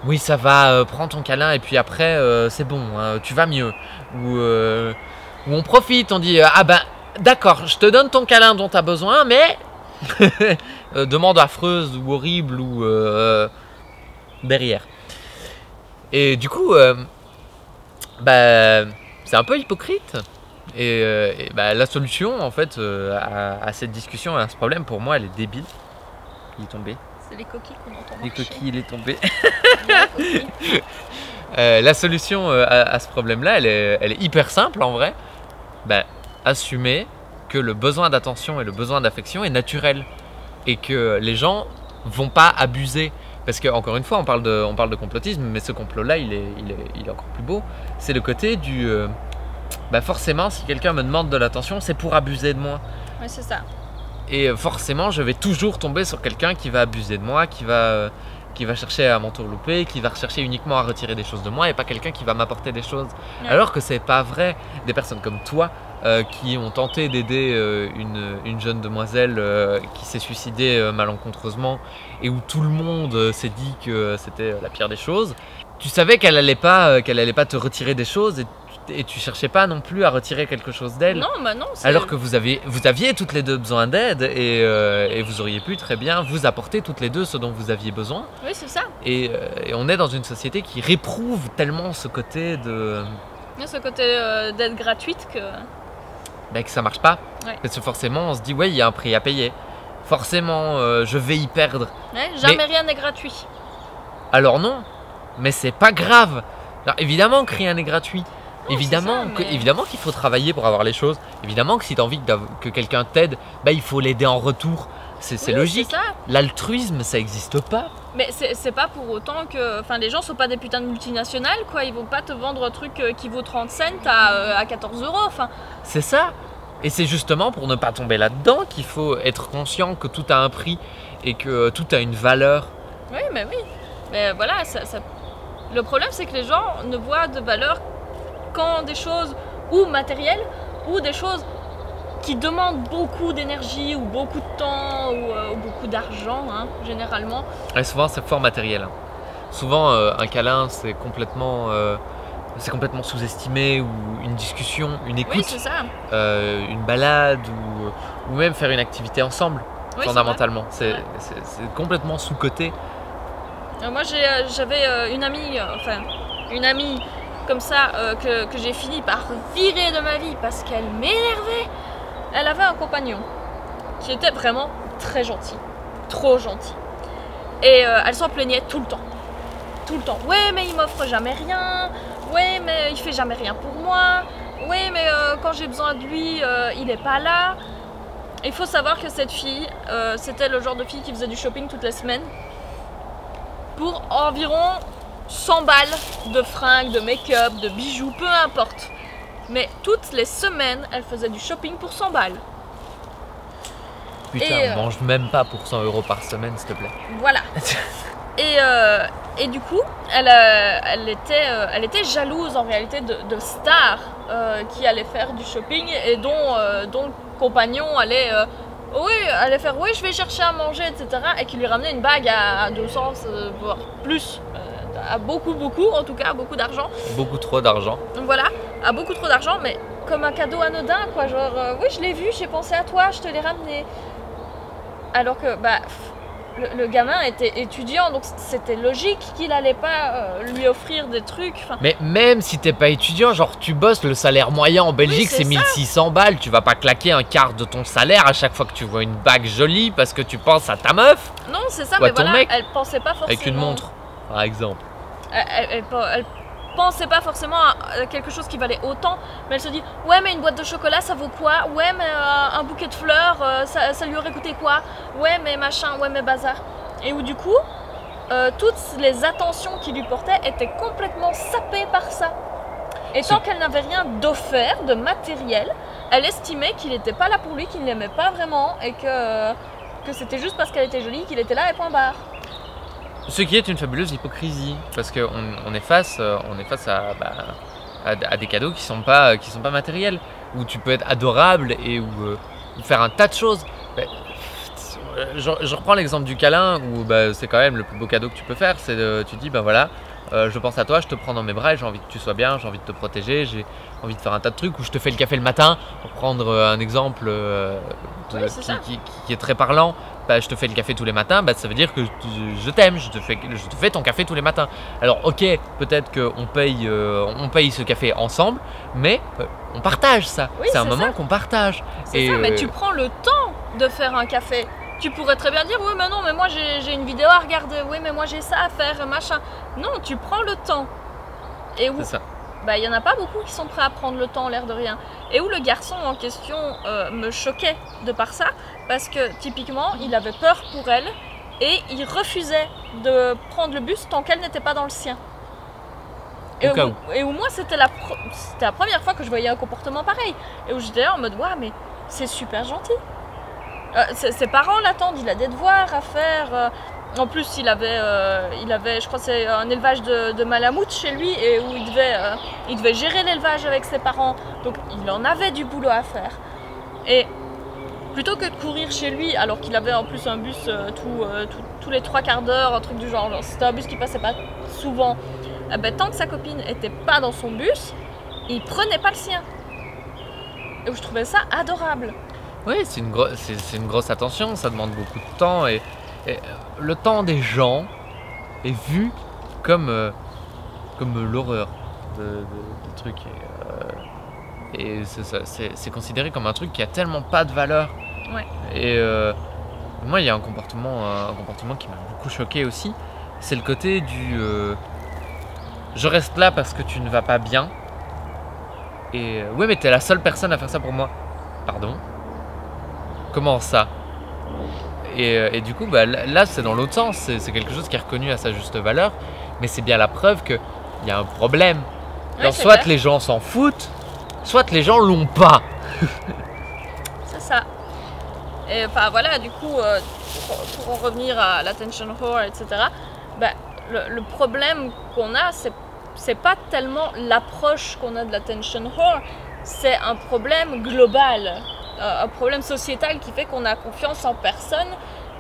oui ça va, prends ton câlin et puis après c'est bon, hein, tu vas mieux. Ou on profite, on dit ah ben d'accord, je te donne ton câlin dont t'as besoin mais demande affreuse ou horrible ou derrière. Et du coup, bah, c'est un peu hypocrite. Et bah, la solution, en fait, à cette discussion, à ce problème, pour moi, elle est débile. Il est tombé. C'est les coquilles qu'on entend Les marcher. coquilles, il est tombé. Les coquilles. La solution à ce problème-là, elle est hyper simple en vrai. Bah, assumer que le besoin d'attention et le besoin d'affection est naturel. Et que les gens vont pas abuser Parce que encore une fois, on parle de complotisme, mais ce complot-là, il est encore plus beau. C'est le côté du bah forcément, si quelqu'un me demande de l'attention, c'est pour abuser de moi. Oui, c'est ça. Et forcément, je vais toujours tomber sur quelqu'un qui va abuser de moi, qui va chercher à m'entourlouper, qui va rechercher uniquement à retirer des choses de moi et pas quelqu'un qui va m'apporter des choses. Ouais. Alors que c'est pas vrai. Des personnes comme toi qui ont tenté d'aider une jeune demoiselle qui s'est suicidée malencontreusement et où tout le monde s'est dit que c'était la pire des choses. Tu savais qu'elle allait pas te retirer des choses et tu cherchais pas non plus à retirer quelque chose d'elle. Non, bah non. Alors que vous aviez toutes les deux besoin d'aide et vous auriez pu très bien vous apporter toutes les deux ce dont vous aviez besoin. Oui, c'est ça. Et on est dans une société qui réprouve tellement ce côté Il y a ce côté d'aide gratuite que... que ça marche pas. Ouais. Parce que forcément, on se dit, ouais, il y a un prix à payer. Forcément, je vais y perdre. Ouais, jamais rien n'est gratuit. Alors non, mais c'est pas grave. Alors, évidemment que rien n'est gratuit. Non, Évidemment, c'est ça, mais- évidemment qu'il faut travailler pour avoir les choses. Évidemment que si tu as envie que quelqu'un t'aide, il faut l'aider en retour. C'est Oui, logique. c'est ça. L'altruisme, ça n'existe pas. Mais c'est pas pour autant que... Enfin, les gens sont pas des putains de multinationales, quoi. Ils vont pas te vendre un truc qui vaut 30 cents à 14 €. Enfin, C'est ça. Et c'est justement pour ne pas tomber là-dedans qu'il faut être conscient que tout a un prix et que tout a une valeur. oui, mais oui. Mais voilà, le problème, c'est que les gens ne voient de valeur quand des choses ou matérielles ou des choses qui demandent beaucoup d'énergie ou beaucoup de temps ou beaucoup d'argent, hein, généralement. Et souvent, c'est fort matériel. Hein. Souvent, un câlin, c'est complètement sous-estimé, ou une discussion, une Oui, écoute, c'est ça. une balade, ou même faire une activité ensemble, Oui, fondamentalement. c'est C'est vrai. c'est complètement sous-coté. Moi, j'avais une amie comme ça que j'ai fini par virer de ma vie parce qu'elle m'énervait. Elle avait un compagnon qui était vraiment très gentil, trop gentil. Et elle s'en plaignait tout le temps. Tout le temps. Ouais, mais il m'offre jamais rien. Ouais, mais il fait jamais rien pour moi. Ouais, mais quand j'ai besoin de lui, il est pas là. Il faut savoir que cette fille, c'était le genre de fille qui faisait du shopping toutes les semaines pour environ 100 balles de fringues, de make-up, de bijoux, peu importe. Mais toutes les semaines, elle faisait du shopping pour 100 balles. Putain, Et, mange même pas pour 100 € par semaine, s'il te plaît. Voilà. Et du coup, elle était jalouse en réalité de stars qui allaient faire du shopping et dont le compagnon allait faire oui, je vais chercher à manger, etc. Et qui lui ramenait une bague à 200, voire plus, à beaucoup, en tout cas, beaucoup d'argent. Beaucoup trop d'argent. Donc voilà, à beaucoup trop d'argent, mais comme un cadeau anodin, quoi. Genre, oui, je l'ai vu, j'ai pensé à toi, je te l'ai ramené. Alors que, le gamin était étudiant, donc c'était logique qu'il allait pas lui offrir des trucs. Enfin, Mais même si t'es pas étudiant, genre tu bosses, le salaire moyen en Belgique c'est c'est ça. 1600 balles, tu vas pas claquer un quart de ton salaire à chaque fois que tu vois une bague jolie parce que tu penses à ta meuf non, c'est ça, Ou à mais ton voilà, mec. elle pensait pas forcément. avec une montre, par exemple. Elle pensait pas forcément à quelque chose qui valait autant, mais elle se dit ouais, mais une boîte de chocolat ça vaut quoi? Ouais, mais un bouquet de fleurs ça lui aurait coûté quoi? Ouais, mais machin, ouais, mais bazar. Et où du coup, toutes les attentions qu'il lui portait étaient complètement sapées par ça. Et tant qu'elle n'avait rien d'offert, de matériel, elle estimait qu'il n'était pas là pour lui, qu'il ne l'aimait pas vraiment et que c'était juste parce qu'elle était jolie qu'il était là et point barre. Ce qui est une fabuleuse hypocrisie, parce qu'on est face à des cadeaux qui sont pas matériels, où tu peux être adorable et où faire un tas de choses. Je reprends l'exemple du câlin, où c'est quand même le plus beau cadeau que tu peux faire, c'est tu dis voilà, je pense à toi, je te prends dans mes bras et j'ai envie que tu sois bien, j'ai envie de te protéger, j'ai envie de faire un tas de trucs, ou je te fais le café le matin, pour prendre un exemple Oui, c'est ça. qui est très parlant. Je te fais le café tous les matins, ça veut dire que je t'aime, je te fais ton café tous les matins. Alors ok, peut-être qu'on paye ce café ensemble, mais on partage ça. Oui, c'est un c'est moment ça. qu'on partage. C'est ça, mais tu prends le temps de faire un café. Tu pourrais très bien dire oui, mais non, mais moi j'ai une vidéo à regarder, oui, mais moi j'ai ça à faire, machin. Non, tu prends le temps. Et où C'est ça. il y en a pas beaucoup qui sont prêts à prendre le temps, l'air de rien. Et où le garçon en question me choquait de par ça, parce que typiquement, il avait peur pour elle et il refusait de prendre le bus tant qu'elle n'était pas dans le sien. Et où moi, c'était la première fois que je voyais un comportement pareil. Et où j'étais là en mode, waouh, mais c'est super gentil. Ses parents l'attendent, il a des devoirs à faire. En plus, il avait, je crois que c'est un élevage de malamutes chez lui, et où il devait gérer l'élevage avec ses parents. Donc il en avait du boulot à faire. Et plutôt que de courir chez lui, alors qu'il avait en plus un bus tous les 3 quarts d'heure, un truc du genre c'était un bus qui passait pas souvent, tant que sa copine était pas dans son bus, il prenait pas le sien. Et où je trouvais ça adorable. Oui, c'est une grosse attention, ça demande beaucoup de temps, et le temps des gens est vu comme l'horreur de trucs. Et c'est considéré comme un truc qui a tellement pas de valeur. Ouais. Et moi, il y a un comportement qui m'a beaucoup choqué aussi. C'est le côté du je reste là parce que tu ne vas pas bien. Et ouais, mais t'es la seule personne à faire ça pour moi. Pardon? Comment ça? Et du coup, là, c'est dans l'autre sens. C'est quelque chose qui est reconnu à sa juste valeur. Mais c'est bien la preuve qu'il y a un problème. Ouais, soit clair. les gens s'en foutent, soit les gens l'ont pas. C'est ça. Et enfin voilà, du coup, pour en revenir à l'attention whore, etc., le problème qu'on a, c'est pas tellement l'approche qu'on a de l'attention whore, c'est un problème global, un problème sociétal qui fait qu'on a confiance en personne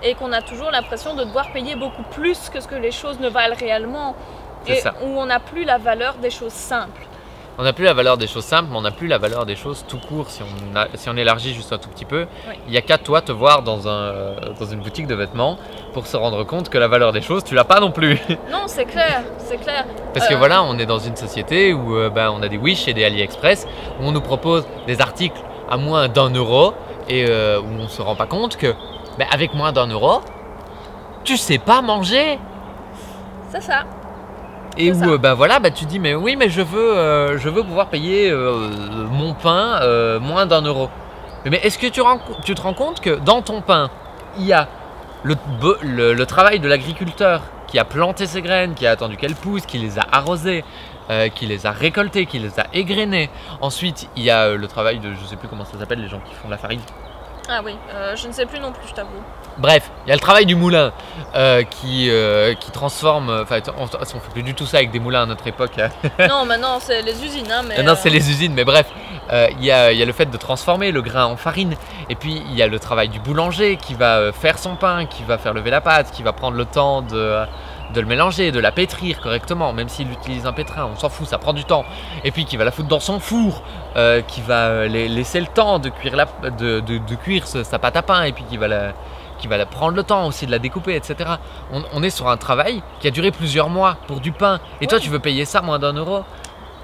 et qu'on a toujours l'impression de devoir payer beaucoup plus que ce que les choses ne valent réellement. C'est ça. Où on n'a plus la valeur des choses simples. On n'a plus la valeur des choses simples, mais on n'a plus la valeur des choses tout court. Si on élargit juste un tout petit peu, Oui. il n'y a qu'à toi te voir dans une boutique de vêtements pour se rendre compte que la valeur des choses, tu l'as pas non plus. Non, c'est clair, c'est clair. Parce que voilà, on est dans une société où on a des Wish et des AliExpress, où on nous propose des articles à moins d'1 € et où on se rend pas compte que avec moins d'1 €, tu sais pas manger. C'est ça. Et C'est où tu dis mais oui, mais je veux pouvoir payer mon pain moins d'1 €. Mais est-ce que tu te rends compte que dans ton pain, il y a le travail de l'agriculteur qui a planté ses graines, qui a attendu qu'elles poussent, qui les a arrosées, qui les a récoltées, qui les a égrenées. Ensuite, il y a le travail de, je sais plus comment ça s'appelle, les gens qui font de la farine. Ah oui, je ne sais plus non plus, je t'avoue. Bref, il y a le travail du moulin qui transforme. Enfin, on fait plus du tout ça avec des moulins à notre époque. Non, maintenant c'est les usines, hein, mais. Non, c'est les usines, mais bref, il y a le fait de transformer le grain en farine. Et puis il y a le travail du boulanger qui va faire son pain, qui va faire lever la pâte, qui va prendre le temps de le mélanger, de la pétrir correctement, même s'il utilise un pétrin, on s'en fout, ça prend du temps. Et puis qui va la foutre dans son four, qui va laisser le temps de cuire, de cuire sa pâte à pain, et puis qui va prendre le temps aussi de la découper, etc. On est sur un travail qui a duré plusieurs mois pour du pain. Et toi, tu veux payer ça moins d'1 €?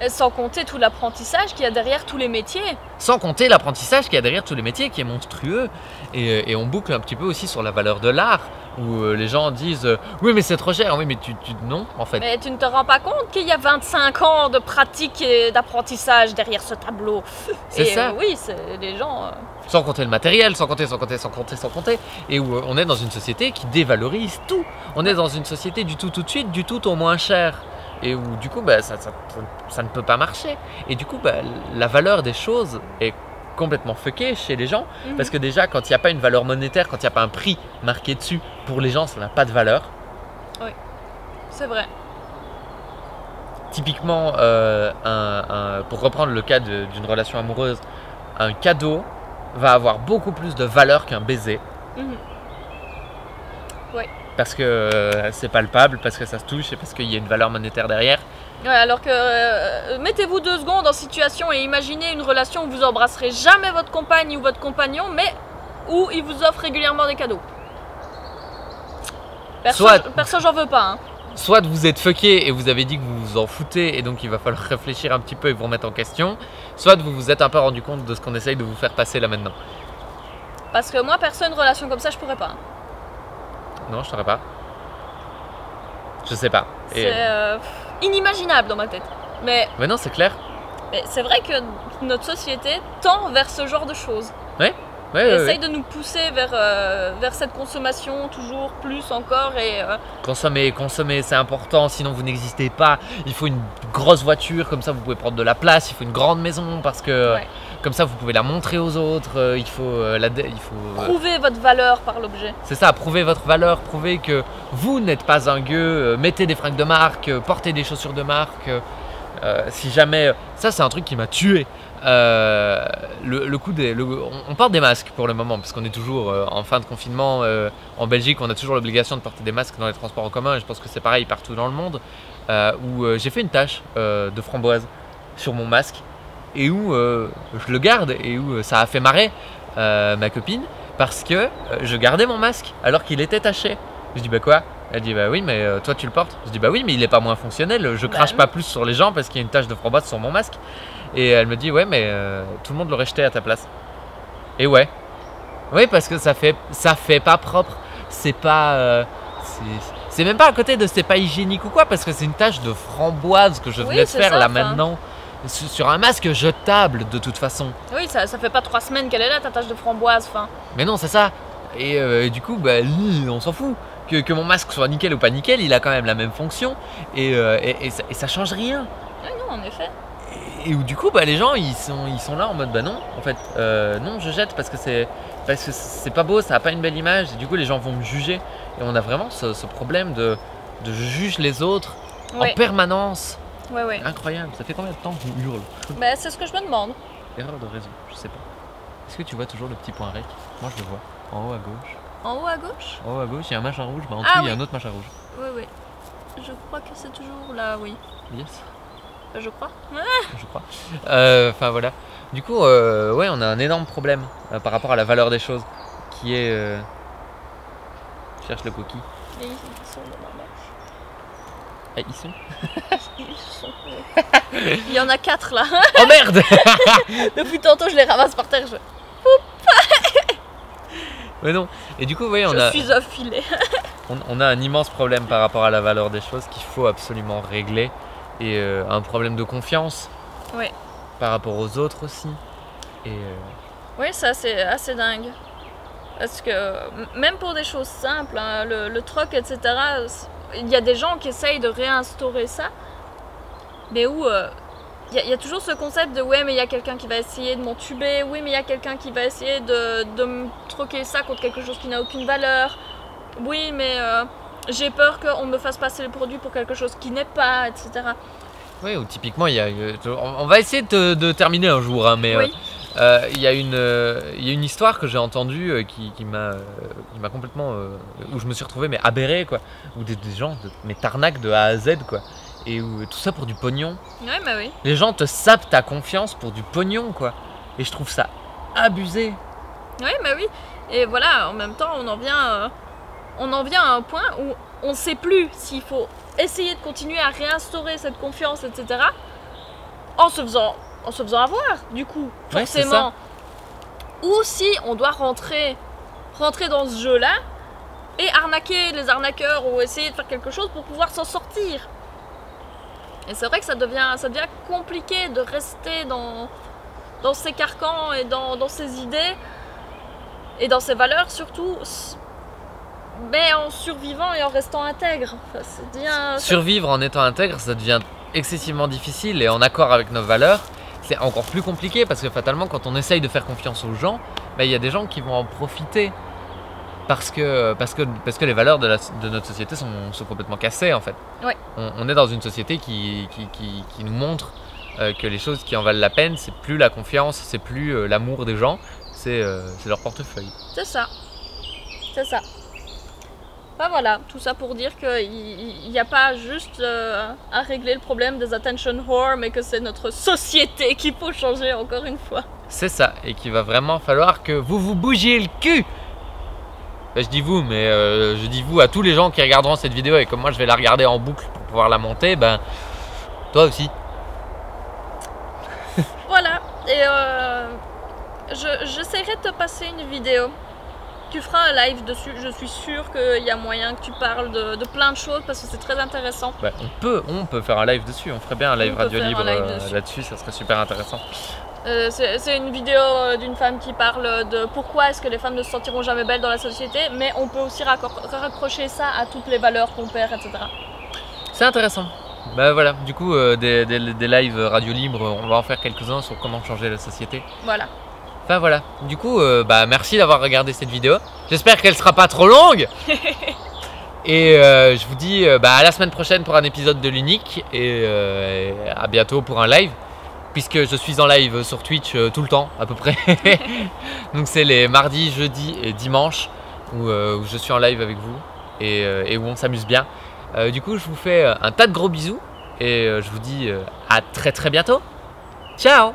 Et sans compter tout l'apprentissage qu'il y a derrière tous les métiers. Sans compter l'apprentissage qu'il y a derrière tous les métiers, qui est monstrueux. Et on boucle un petit peu aussi sur la valeur de l'art, où les gens disent oui, mais c'est trop cher. Oui, mais non, en fait. Mais tu ne te rends pas compte qu'il y a 25 ans de pratique et d'apprentissage derrière ce tableau. C'est ça. Oui, c'est les gens. Sans compter le matériel, sans compter. Et où on est dans une société qui dévalorise tout. On est dans une société du tout de suite, du tout au moins cher. Et où du coup ça ne peut pas marcher. Et du coup la valeur des choses est complètement fuckée chez les gens. Parce que déjà quand il n'y a pas une valeur monétaire, quand il n'y a pas un prix marqué dessus, pour les gens ça n'a pas de valeur. Oui, c'est vrai. Typiquement, pour reprendre le cas d'une relation amoureuse, un cadeau va avoir beaucoup plus de valeur qu'un baiser. Oui. Parce que c'est palpable, parce que ça se touche et parce qu'il y a une valeur monétaire derrière. Ouais, alors que mettez-vous 2 secondes en situation et imaginez une relation où vous embrasserez jamais votre compagne ou votre compagnon, mais où il vous offre régulièrement des cadeaux. Personne j'en veux pas. Hein. Soit vous êtes fucké et vous avez dit que vous vous en foutez et donc il va falloir réfléchir un petit peu et vous remettre en question. Soit vous vous êtes un peu rendu compte de ce qu'on essaye de vous faire passer là maintenant. Parce que moi, perso, une relation comme ça, je pourrais pas. Non, je t'aurais pas. Je sais pas. C'est inimaginable dans ma tête. Mais non, c'est clair. c'est vrai que notre société tend vers ce genre de choses. Ouais. essaye de nous pousser vers cette consommation toujours plus encore et consommer, c'est important, sinon vous n'existez pas. Il faut une grosse voiture, comme ça vous pouvez prendre de la place. Il faut une grande maison parce que comme ça vous pouvez la montrer aux autres. Il faut prouver votre valeur par l'objet. C'est ça, prouver votre valeur, prouver que vous n'êtes pas un gueux. Mettez des fringues de marque, portez des chaussures de marque. Si jamais, ça c'est un truc qui m'a tué. On porte des masques pour le moment parce qu'on est toujours en fin de confinement en Belgique. On a toujours l'obligation de porter des masques dans les transports en commun et je pense que c'est pareil partout dans le monde où j'ai fait une tache de framboise sur mon masque et où je le garde et où ça a fait marrer ma copine parce que je gardais mon masque alors qu'il était taché. Je dis bah quoi? Elle dit bah oui mais toi tu le portes. Je dis bah oui mais il est pas moins fonctionnel, je crache pas plus sur les gens parce qu'il y a une tache de framboise sur mon masque. Et elle me dit ouais mais tout le monde l'aurait jeté à ta place. Et oui parce que ça fait pas propre. C'est pas c'est même pas à côté de c'est pas hygiénique ou quoi parce que c'est une tache de framboise que je venais de faire là maintenant sur un masque jetable de toute façon. Oui ça fait pas 3 semaines qu'elle est là ta tache de framboise enfin. Mais non c'est ça. Et du coup bah on s'en fout. Que mon masque soit nickel ou pas nickel, il a quand même la même fonction et ça change rien. Oui non en effet. Et où du coup bah, les gens ils sont là en mode bah non en fait non je jette parce que c'est pas beau, ça a pas une belle image et du coup les gens vont me juger et on a vraiment ce problème de je juge les autres en permanence. Ouais. Incroyable, ça fait combien de temps que je hurle? Bah c'est ce que je me demande. Erreur de réseau, je sais pas. Est-ce que tu vois toujours le petit point rec? Moi je le vois, en haut à gauche. En haut à gauche? En haut à gauche il y a un machin rouge, bah en dessous il y a un autre machin rouge. Oui. Je crois que c'est toujours là, oui. Yes. Je crois. Je crois. Enfin voilà. Du coup, ouais, on a un énorme problème par rapport à la valeur des choses, qui est. Je cherche le coquille. Et ils sont dans ma manche. Ah, ils sont. Ils sont. Il y en a 4 là. Oh merde. Depuis tantôt, je les ramasse par terre. Mais non. Et du coup, oui, je suis affilée. On a un immense problème par rapport à la valeur des choses qu'il faut absolument régler. Et un problème de confiance par rapport aux autres aussi. Et oui, ça c'est assez dingue. Parce que même pour des choses simples, hein, le troc, etc., il y a des gens qui essayent de réinstaurer ça, mais où il y a toujours ce concept de ouais mais il y a quelqu'un qui va essayer de m'entuber, oui mais il y a quelqu'un qui va essayer de me troquer ça contre quelque chose qui n'a aucune valeur, oui mais j'ai peur qu'on me fasse passer le produit pour quelque chose qui n'est pas, etc. Oui, ou typiquement, on va essayer de terminer un jour, hein, mais il y a une histoire que j'ai entendue qui m'a complètement... où je me suis retrouvé mais aberré, quoi. Où des gens mais t'arnaquent de A à Z, quoi. Et où tout ça pour du pognon. Ouais, bah oui. Les gens te sapent ta confiance pour du pognon, quoi. Et je trouve ça abusé. Ouais, bah oui. Et voilà, en même temps, on en vient à un point où on sait plus s'il faut essayer de continuer à réinstaurer cette confiance, etc. en se faisant avoir, du coup, forcément. Ou si on doit rentrer dans ce jeu-là et arnaquer les arnaqueurs ou essayer de faire quelque chose pour pouvoir s'en sortir. Et c'est vrai que ça devient compliqué de rester dans ces carcans et dans ces idées et dans ces valeurs surtout, mais en survivant et en restant intègre. Enfin, survivre en étant intègre, ça devient excessivement difficile et en accord avec nos valeurs, c'est encore plus compliqué parce que fatalement quand on essaye de faire confiance aux gens, il y a des gens qui vont en profiter. Parce que les valeurs de notre société sont complètement cassées en fait. Ouais. On est dans une société qui nous montre que les choses qui en valent la peine, c'est plus la confiance, c'est plus l'amour des gens, c'est leur portefeuille. C'est ça. Ben voilà, tout ça pour dire qu'il n'y a pas juste à régler le problème des attention whore, mais que c'est notre société qu'il faut changer encore une fois. C'est ça, et qu'il va vraiment falloir que vous bougiez le cul. Ben, je dis vous, mais je dis vous à tous les gens qui regarderont cette vidéo et comme moi je vais la regarder en boucle pour pouvoir la monter, ben toi aussi. Voilà, et j'essaierai de te passer une vidéo. Tu feras un live dessus, je suis sûre qu'il y a moyen que tu parles de plein de choses parce que c'est très intéressant. Ben, on peut faire un live dessus, on ferait bien un live radio libre là-dessus, ça serait super intéressant. C'est une vidéo d'une femme qui parle de pourquoi est-ce que les femmes ne se sentiront jamais belles dans la société, mais on peut aussi raccrocher ça à toutes les valeurs qu'on perd, etc. C'est intéressant. Bah voilà, du coup, des lives radio libre, on va en faire quelques-uns sur comment changer la société. Voilà. Enfin voilà, du coup, bah merci d'avoir regardé cette vidéo. J'espère qu'elle sera pas trop longue. Et je vous dis à la semaine prochaine pour un épisode de l'Unique et à bientôt pour un live. Puisque je suis en live sur Twitch tout le temps à peu près. Donc c'est les mardis, jeudis et dimanches où je suis en live avec vous et où on s'amuse bien. Du coup je vous fais un tas de gros bisous et je vous dis à très bientôt. Ciao.